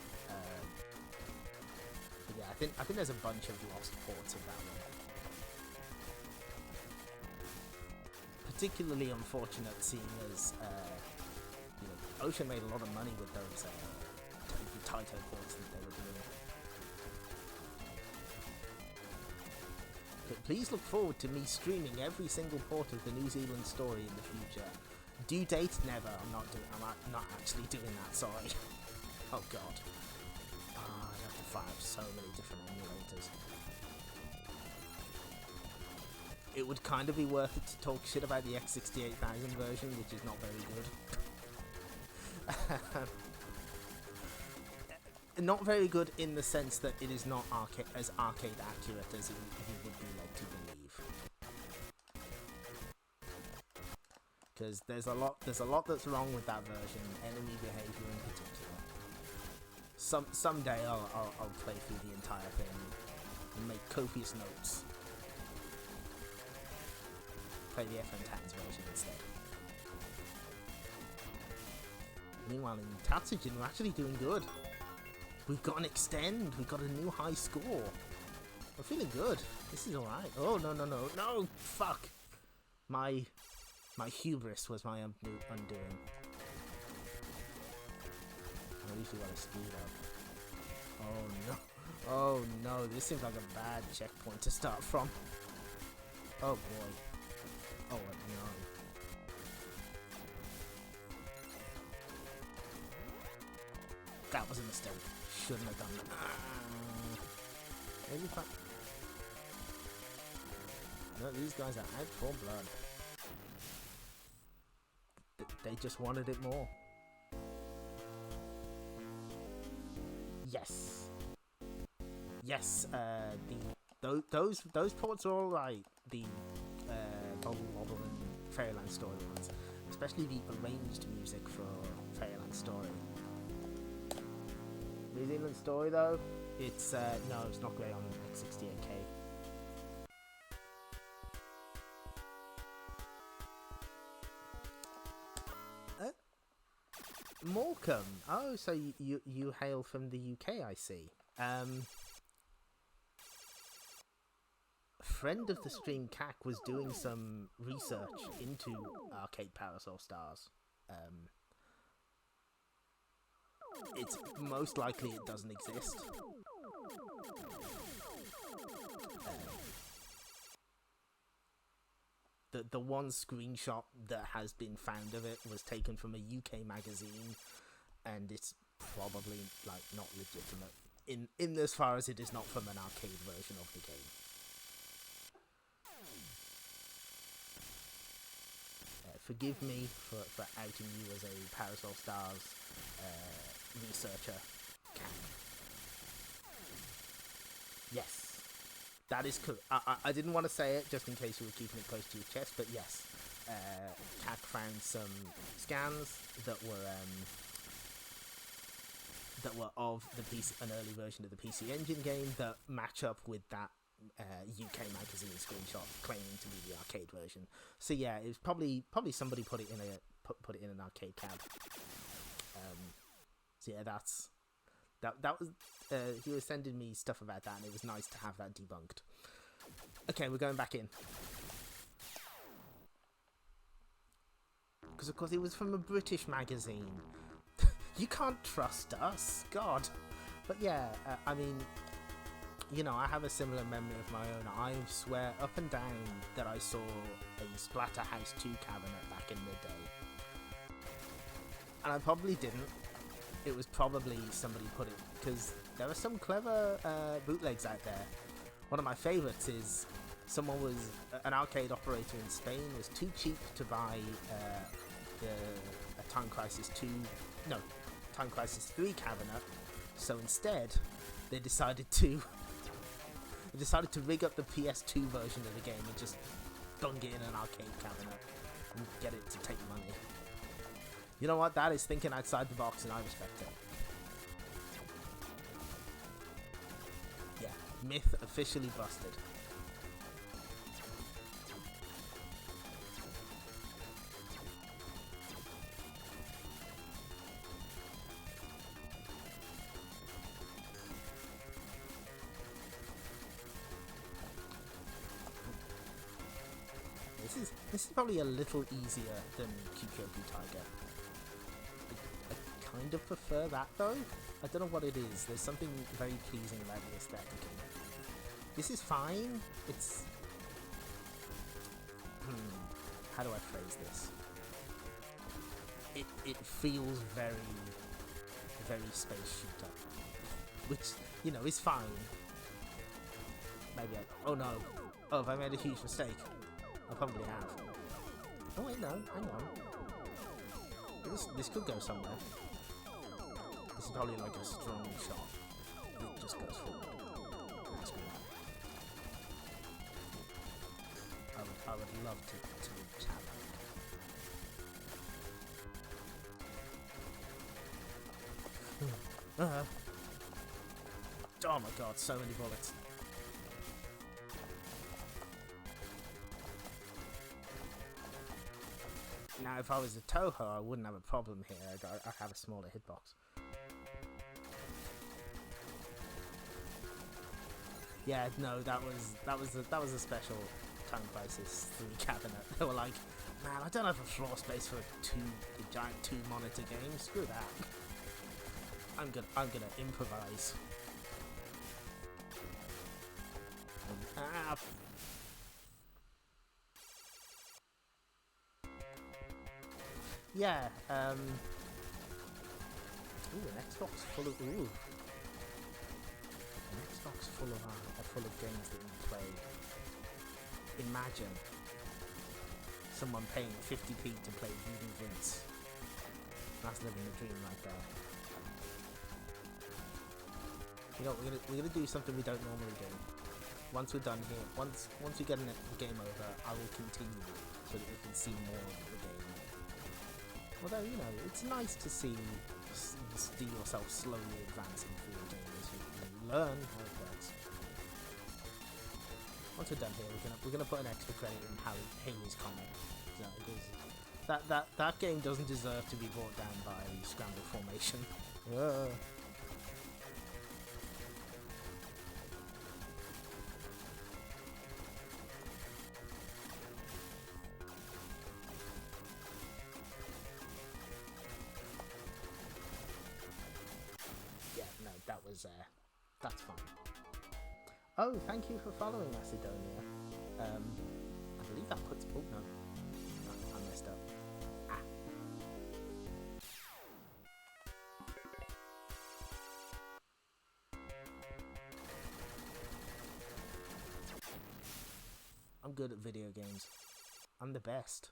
S1: But yeah, I think there's a bunch of lost ports of that one. Particularly unfortunate, seeing as Ocean made a lot of money with those Taito ports that they were doing. But please look forward to me streaming every single port of the New Zealand story in the future. Due date? Never. I'm not actually doing that. Sorry. Oh god. I'd have to fire up so many different emulators. It would kind of be worth it to talk shit about the X68000 version, which is not very good. Not very good in the sense that it is not as arcade accurate as you would be led to believe. Because there's a lot that's wrong with that version, enemy behavior in particular. Someday I'll play through the entire thing and make copious notes. Play the FM Tans version instead. Meanwhile, in Tatsujin, we're actually doing good. We've got an extend. We've got a new high score. We're feeling good. This is alright. Oh, no, fuck. My hubris was my undoing. At least we got a speed up. Oh no, this seems like a bad checkpoint to start from. Oh boy. Oh no. That was a mistake. Shouldn't have done that. Maybe if I... No, these guys are out for blood. They just wanted it more. Yes. Yes, the those ports are all right. The Bubble Bobble and Fairyland Story ones, especially the arranged music for Fairyland Story. New Zealand Story though, it's no, it's not great on X68K. Morecambe. Oh, so you hail from the UK, I see. Friend of the stream, Kak, was doing some research into Arcade Parasol Stars. It's most likely it doesn't exist. The one screenshot that has been found of it was taken from a UK magazine, and it's probably like not legitimate in as far as it is not from an arcade version of the game. Forgive me for outing you as a Parasol Stars researcher. Yes. That is cool. I didn't want to say it just in case you were keeping it close to your chest, but yes, Cat found some scans that were of the PC, an early version of the PC Engine game that match up with that UK magazine screenshot claiming to be the arcade version. So yeah, it was probably somebody put it in an arcade cab. So yeah, that was he was sending me stuff about that, and it was nice to have that debunked. Okay, we're going back in because of course it was from a British magazine. You can't trust us, God. But yeah, I mean, you know, I have a similar memory of my own. I swear up and down that I saw a Splatterhouse 2 cabinet back in the day, and I probably didn't. It was probably somebody put it, because there are some clever bootlegs out there. One of my favourites is an arcade operator in Spain was too cheap to buy a Time Crisis 3 cabinet, so instead they decided to rig up the PS2 version of the game and just dunk it in an arcade cabinet and get it to take money. You know what? That is thinking outside the box, and I respect it. Yeah, myth officially busted. This is probably a little easier than Kyukyoku Tiger. I kind of prefer that though. I don't know what it is. There's something very pleasing about the aesthetic. This is fine. It's... how do I phrase this? It feels very, very space shooter. Which, you know, is fine. Maybe oh no. Oh, have I made a huge mistake? I probably have. Oh wait, no, hang on. This could go somewhere. This is probably like a strong shot. It just goes forward. That's good. I would love to chat that. Oh my god, so many bullets. Now, if I was a Toho, I wouldn't have a problem here. I'd have a smaller hitbox. Yeah, no, that was a special Time Crisis 3 cabinet. They were like, man, I don't have a floor space for a giant 2-monitor game. Screw that. I'm gonna improvise. Yeah, ooh, an Xbox full of an Xbox full of games that you play. Imagine someone paying 50p to play Voodoo Vince. That's living the dream right there. You know, we're gonna do something we don't normally do. once we're done here, once we get the game over, I will continue so that we can see more of the game. Although, you know, it's nice to see yourself slowly advancing through the game as you learn how it works. Once we're done here, we're gonna put an extra credit in Halley's Comet. So, because that game doesn't deserve to be brought down by scramble formation. That's fine. Oh, thank you for following, Macedonia. I believe that puts... Oh, no. I messed up. Ah. I'm good at video games. I'm the best.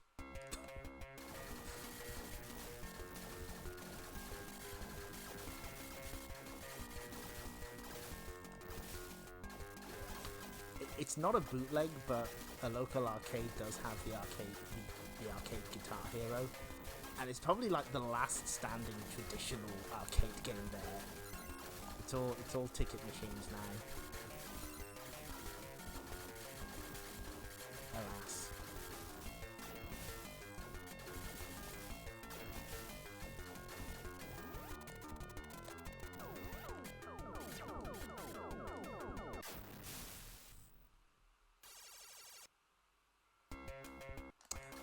S1: It's not a bootleg, but a local arcade does have the arcade Guitar Hero, and it's probably like the last standing traditional arcade game there. It's all ticket machines now. Alas.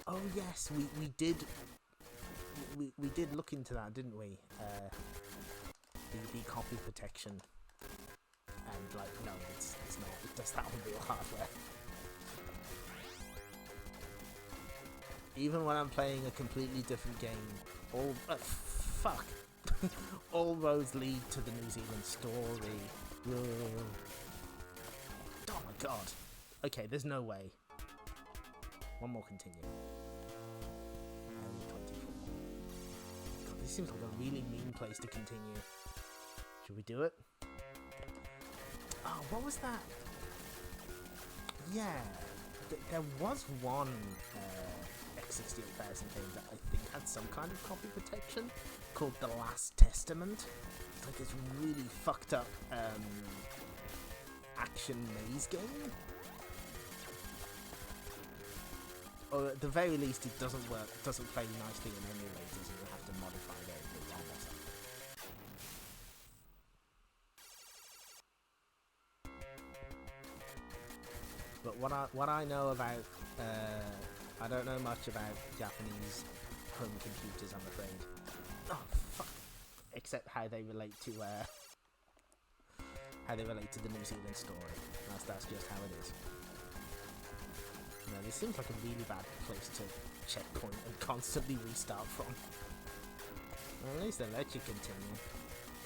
S1: Oh yes, we did look into that, didn't we? The copy protection, and like no, it's not. It does that on real hardware. Even when I'm playing a completely different game, all roads lead to the New Zealand story. Whoa. Oh my god. Okay, there's no way. One more continue. 24. God, this seems like a really mean place to continue. Should we do it? Oh, what was that? Yeah, there was one X68000 game that I think had some kind of copy protection called The Last Testament. It's like this really fucked up action maze game. Or at the very least, it doesn't work. It doesn't play nicely in emulators, and you have to modify it almost. But what I know about, I don't know much about Japanese home computers, I'm afraid. Oh fuck! Except how they relate to the New Zealand story. That's just how it is. No, this seems like a really bad place to checkpoint and constantly restart from. Well, at least they let you continue.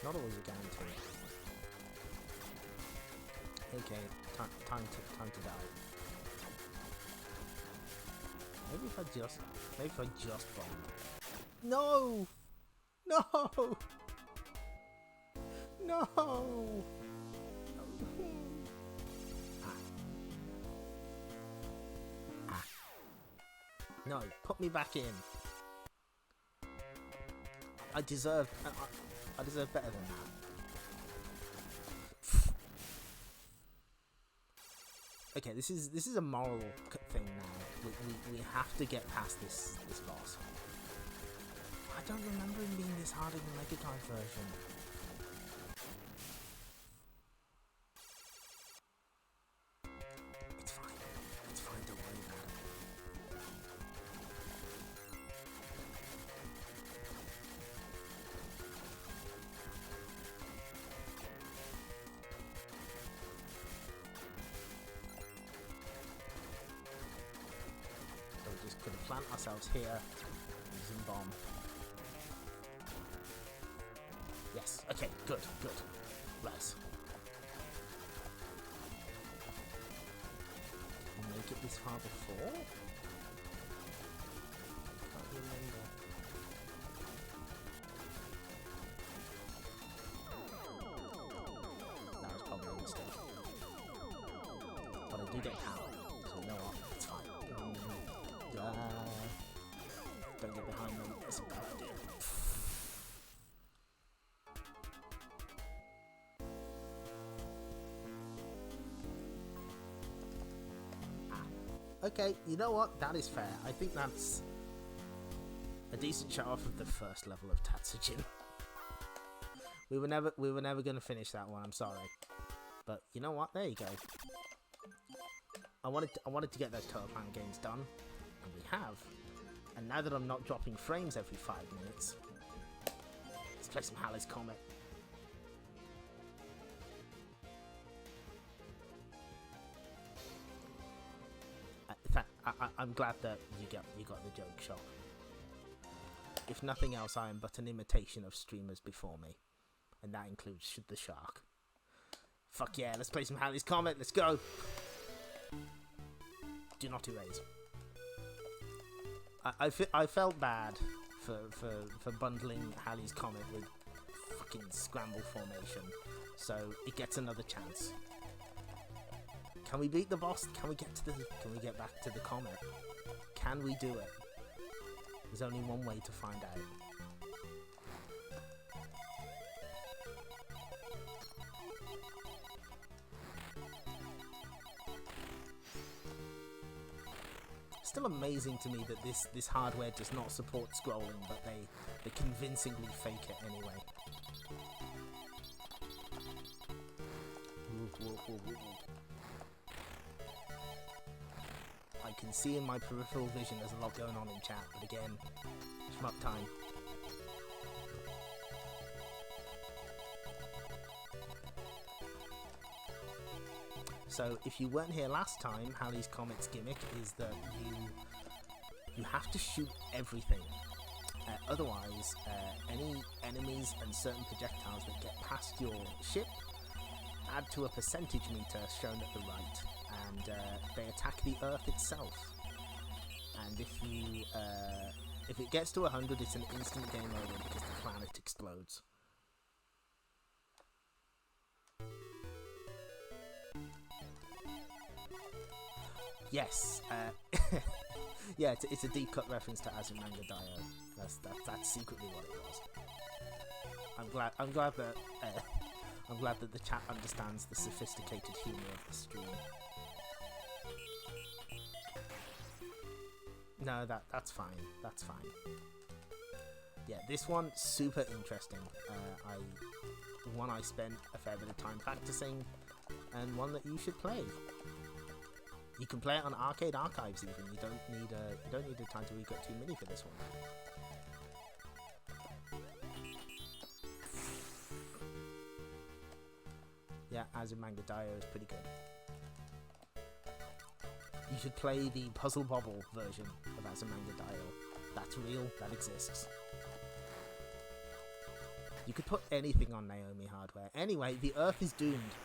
S1: Not always a guarantee. Okay, time to die. Maybe if I just bomb. No! No! No! No, put me back in. I deserve better than that. Okay, this is a moral thing now. We have to get past this boss. I don't remember him being this hard in the Mega Drive version. It's fine. It's fine, don't worry about it. So we're just gonna plant ourselves here using bomb. Yes, okay, good. Nice. Make it this far before? Can't remember. That was probably a mistake. do get power, so you know what? It's fine. Don't get behind them. That's a bad idea. Okay, you know what? That is fair. I think that's a decent show off of the first level of Tatsujin. We were never going to finish that one. I'm sorry, but you know what? There you go. I wanted to get those Total Plan games done, and we have. And now that I'm not dropping frames every 5 minutes, let's play some Halley's Comet. I'm glad that you got the joke, Shock. If nothing else, I am but an imitation of streamers before me, and that includes the Shark. Fuck yeah, let's play some Halley's Comet. Let's go. Do not erase. I felt bad for bundling Halley's Comet with fucking Scramble Formation, so it gets another chance. Can we beat the boss? Can we get back to the Comet? Can we do it? There's only one way to find out. Still amazing to me that this hardware does not support scrolling, but they convincingly fake it anyway. I can see in my peripheral vision there's a lot going on in chat, but again, shmup time. So if you weren't here last time, Halley's Comet's gimmick is that you have to shoot everything. Otherwise, any enemies and certain projectiles that get past your ship add to a percentage meter shown at the right, and they attack the Earth itself. And if it gets to 100, it's an instant game over because the planet explodes. That's yeah, it's a deep cut reference to Azumanga Daioh. That's secretly what it was. I'm glad that the chat understands the sophisticated humour of the stream. No, that's fine. That's fine. Yeah, this one super interesting. One I spent a fair bit of time practicing, and one that you should play. You can play it on Arcade Archives even. You don't need a Taito Egret 2 Mini for this one. Yeah, Azumanga Daioh is pretty good. You should play the Puzzle Bobble version of Azumanga Daioh. That's real, that exists. You could put anything on Naomi hardware. Anyway, the Earth is doomed.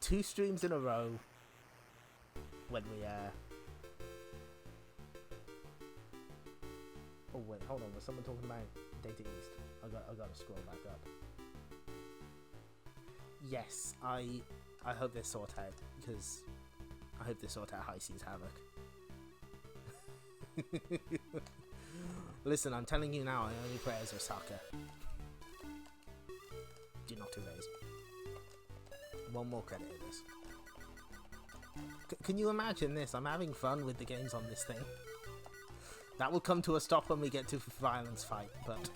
S1: 2 streams in a row. When we oh wait, hold on. Was someone talking about Data East? I gotta scroll back up. Yes, I hope they sort out, because I hope they sort out High Seas Havoc. Listen, I'm telling you now, I only play as Osaka. Do not erase. One more credit in this. Can you imagine this? I'm having fun with the games on this thing. That will come to a stop when we get to Violence Fight, but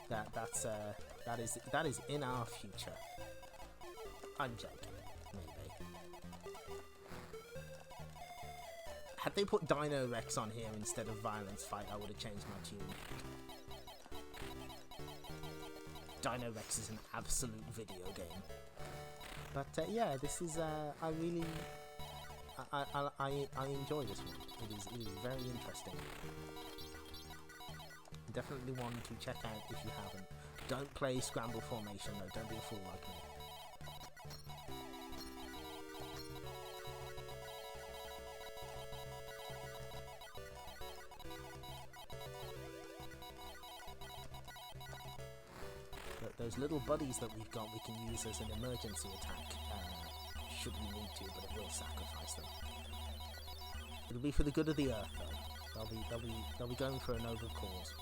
S1: that is in our future. I'm joking, maybe. Had they put Dino Rex on here instead of Violence Fight, I would have changed my tune. Dino Rex is an absolute video game. But yeah, this is I enjoy this one. It is very interesting. Definitely one to check out if you haven't. Don't play Scramble Formation though. Don't be a fool like me. But those little buddies that we've got, we can use as an emergency attack. should we need to, but it will sacrifice them. It'll be for the good of the Earth, though. They'll be going for a noble cause.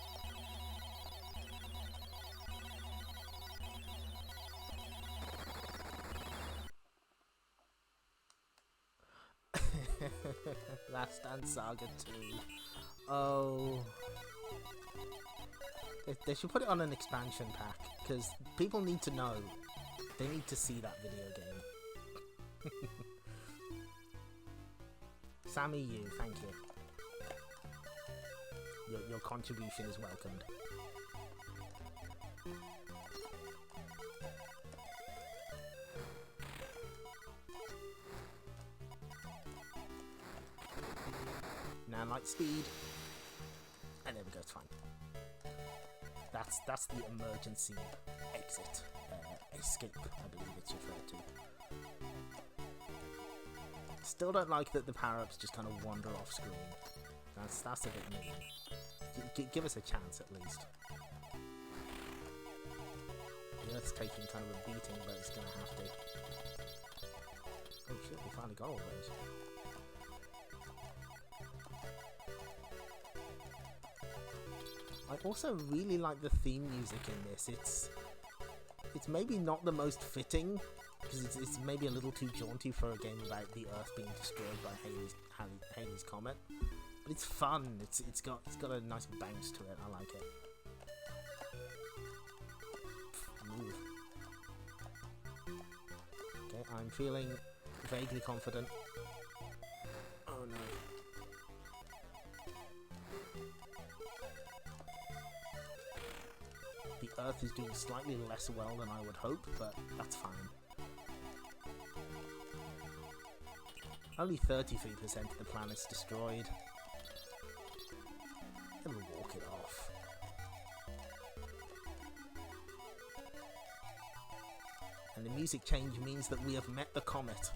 S1: Last Dance Saga 2. Oh. They should put it on an expansion pack, because people need to know. They need to see that video game. Sammy Yu, thank you. Your contribution is welcomed. Now light speed. And there we go, it's fine. That's the emergency exit. Escape, I believe it's referred to. Still don't like that the power-ups just kind of wander off screen. That's a bit mean. Give us a chance at least. The Earth's taking kind of a beating, but it's gonna have to. Oh shit, we finally got all those. I also really like the theme music in this. It's maybe not the most fitting, because it's maybe a little too jaunty for a game about the Earth being destroyed by Halley's Comet, but it's fun. It's got a nice bounce to it. I like it. Move. Okay, I'm feeling vaguely confident. Oh no. The Earth is doing slightly less well than I would hope, but that's fine. Only 33% of the planet's destroyed. It'll walk it off. And the music change means that we have met the comet.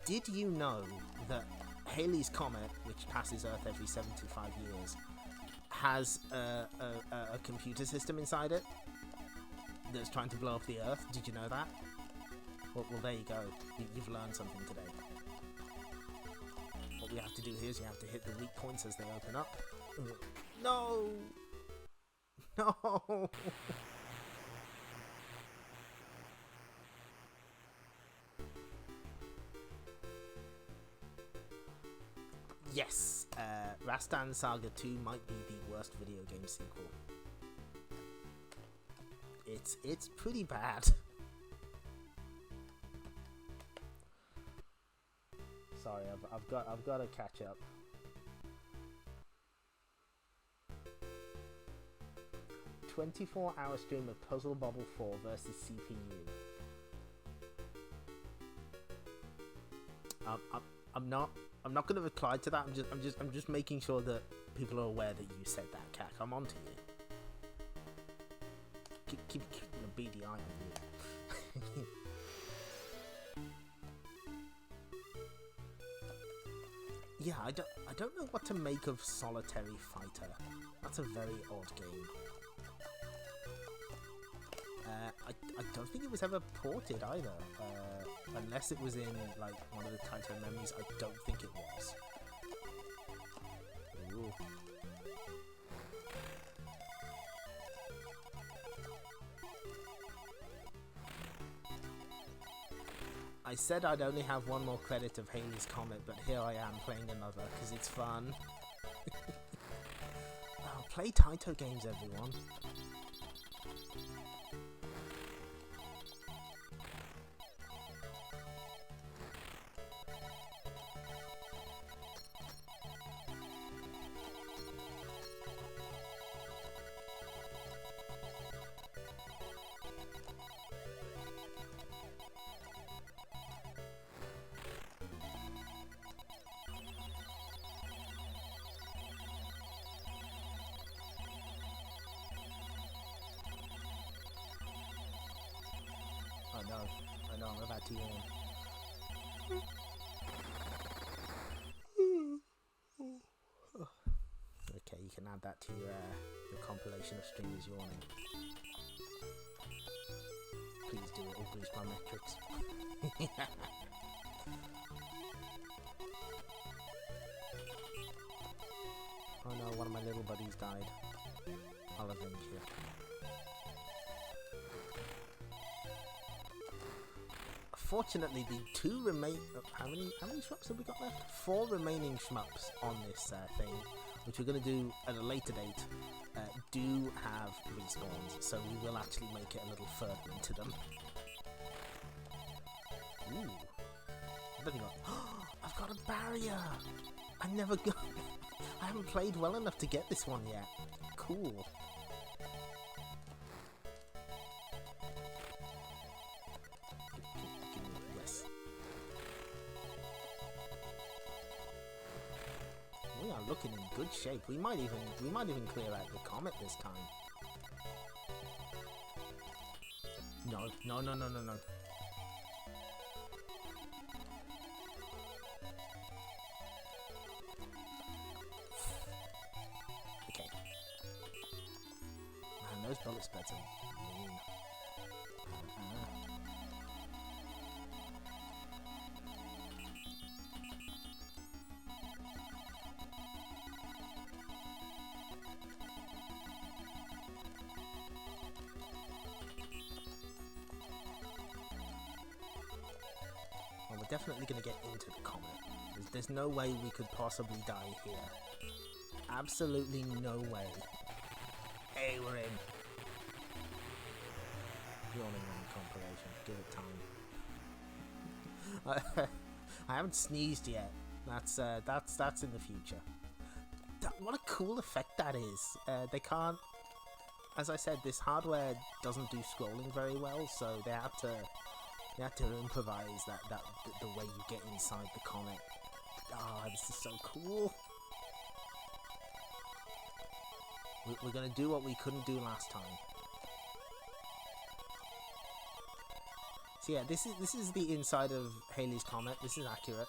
S1: Did you know that Halley's Comet, which passes Earth every 75 years, has a computer system inside it that's trying to blow up the Earth? Did you know that? Well, there you go. You've learned something today. What we have to do here is you have to hit the weak points as they open up. No! No! Yes! Rastan Saga 2 might be the worst video game sequel. It's pretty bad. Sorry, I've got to catch up. "24-hour stream of Puzzle Bobble 4 versus CPU." I'm not going to reply to that. I'm just making sure that people are aware that you said that, Kak. I'm onto you. Keep a beady eye on you. Yeah, I don't know what to make of Solitary Fighter. That's a very odd game. I don't think it was ever ported either. Unless it was in like one of the Taito memories, I don't think it was. Ooh. I said I'd only have one more credit of Halley's Comet, but here I am playing another, because it's fun. Oh, play Taito games, everyone. I know, I'm about to yawn. Okay, you can add that to your compilation of streamers yawning. Please do, it will increased my metrics. Oh no, one of my little buddies died. I'll avenge you. Fortunately, the two remain. How many shmups have we got left? 4 remaining shmups on this thing, which we're going to do at a later date. Do have respawns, so we will actually make it a little further into them. Ooh, I've got a barrier. I haven't played well enough to get this one yet. Cool. Yes. We are looking in good shape. We might even clear out the Comet this time. No. Okay. Man, those bullet spreads are mean. Well, we're definitely going to get into the Comet. There's no way we could possibly die here. Absolutely no way. Hey, we're in. Yawning on compilation. Give it time. I haven't sneezed yet. That's in the future. What a cool effect that is. They can't. As I said, this hardware doesn't do scrolling very well, so they have to improvise the way you get inside the Comet. Ah, this is so cool. We're gonna do what we couldn't do last time. So yeah, this is the inside of Halley's Comet. This is accurate.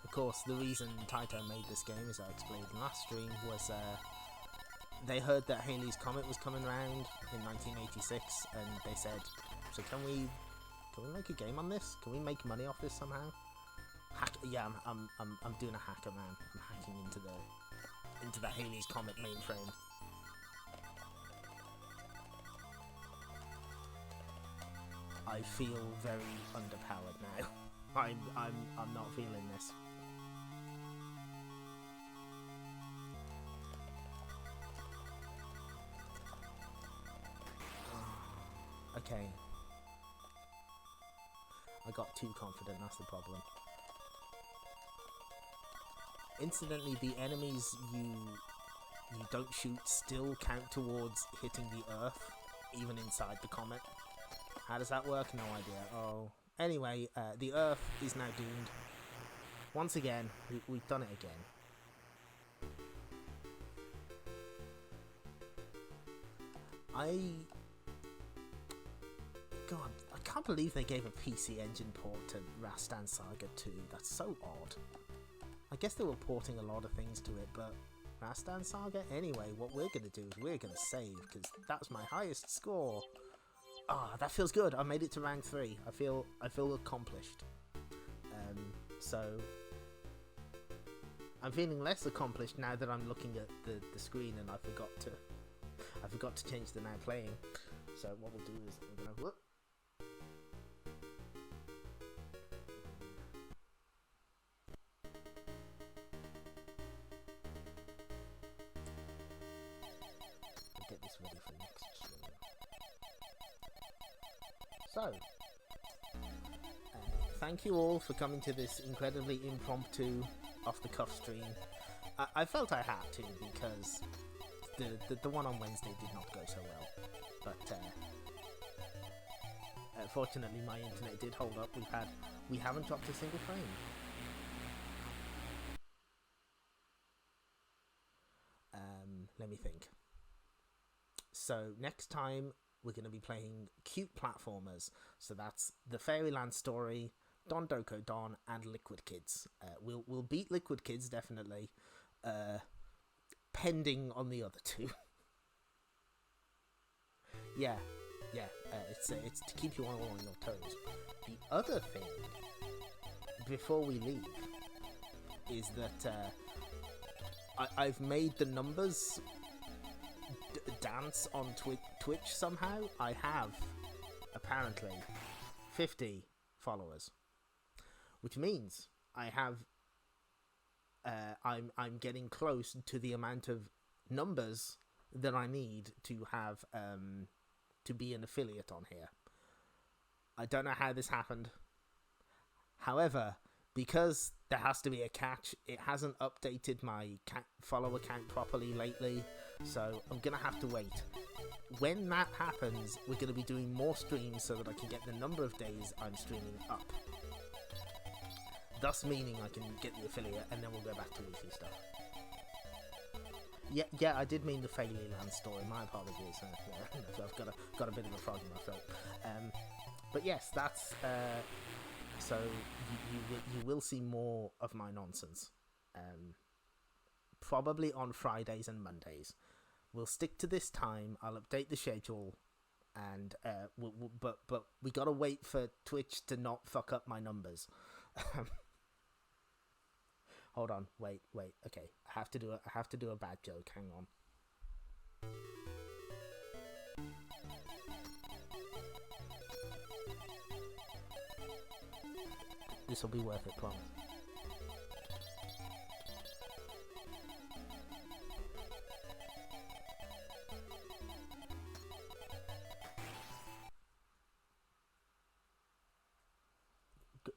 S1: Of course, the reason Taito made this game, as I explained in last stream, was they heard that Halley's Comet was coming around in 1986, and they said, "So can we make a game on this? Can we make money off this somehow?" Yeah, I'm doing a hacker, man. I'm hacking into the Halley's Comet mainframe. I feel very underpowered now. I'm not feeling this. Okay. I got too confident, that's the problem. Incidentally, the enemies you don't shoot still count towards hitting the Earth, even inside the Comet. How does that work? No idea. Oh. Anyway, the Earth is now doomed. Once again, we've done it again. God, I can't believe they gave a PC Engine port to Rastan Saga 2. That's so odd. I guess they were porting a lot of things to it, but Rastan Saga? Anyway, what we're going to do is we're going to save, because that's my highest score. Ah, that feels good. I made it to rank 3. I feel accomplished. So I'm feeling less accomplished now that I'm looking at the screen and I forgot to change the now playing. So what we'll do is we're going to whoop. Get this ready for next stream. So, thank you all for coming to this incredibly impromptu, off-the-cuff stream. I felt I had to because the one on Wednesday did not go so well, but fortunately my internet did hold up. We haven't dropped a single frame. Let me think. So next time we're going to be playing cute platformers. So that's the Fairyland Story, Don Doko Don, and Liquid Kids. We'll beat Liquid Kids definitely, pending on the other two. Yeah, yeah. It's to keep you all on your toes. The other thing, before we leave, is that I've made the numbers dance on Twitch somehow. I have apparently 50 followers, which means I have I'm getting close to the amount of numbers that I need to have to be an affiliate on here. I don't know how this happened. However, because there has to be a catch, it hasn't updated my follower count properly lately, so I'm gonna have to wait. When that happens, we're gonna be doing more streams so that I can get the number of days I'm streaming up. Thus meaning I can get the affiliate, and then we'll go back to weekly stuff. Yeah, I did mean the Fairyland story. My apologies. Yeah, I've got a bit of a frog in my throat. But yes, that's so you will see more of my nonsense. Probably on Fridays and Mondays. We'll stick to this time. I'll update the schedule, and but we gotta wait for Twitch to not fuck up my numbers. Hold on, wait. Okay, I have to do a bad joke. Hang on. This will be worth it, promise.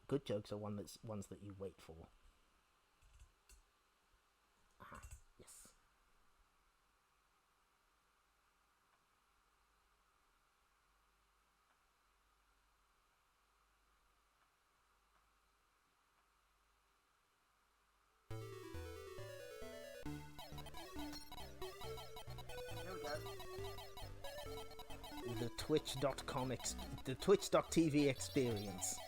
S1: Good jokes are ones that you wait for. Yes. Here we go. The Twitch.com the Twitch.tv experience.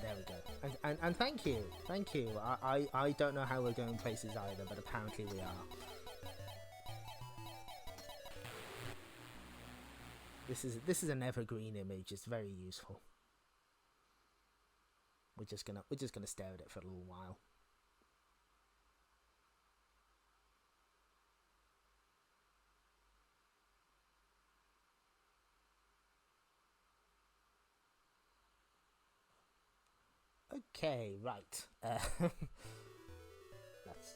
S1: There we go. And thank you. I don't know how we're going places either, but apparently we are. This is an evergreen image. It's very useful. We're just gonna stare at it for a little while. Okay, right. That's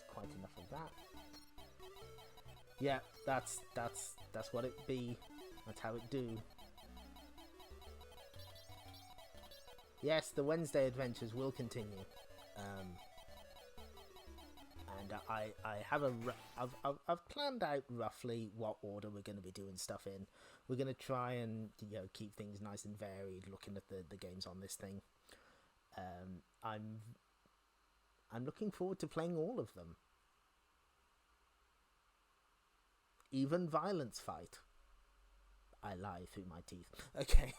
S1: quite enough of that. Yeah, that's what it be. That's how it do. Yes, the Wednesday adventures will continue. And I've planned out roughly what order we're going to be doing stuff in. We're going to try and keep things nice and varied, looking at the games on this thing. I'm looking forward to playing all of them. Even Violence Fight. I lie through my teeth. Okay.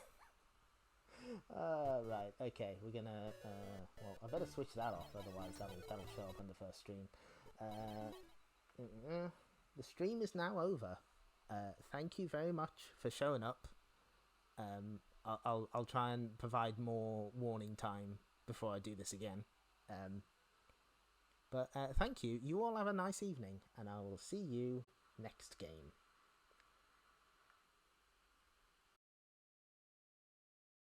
S1: Right. Okay. We're gonna. Well, I better switch that off, otherwise that'll show up in the first stream. The stream is now over. Thank you very much for showing up. I'll try and provide more warning time before I do this again. But thank you. You all have a nice evening, and I will see you next game.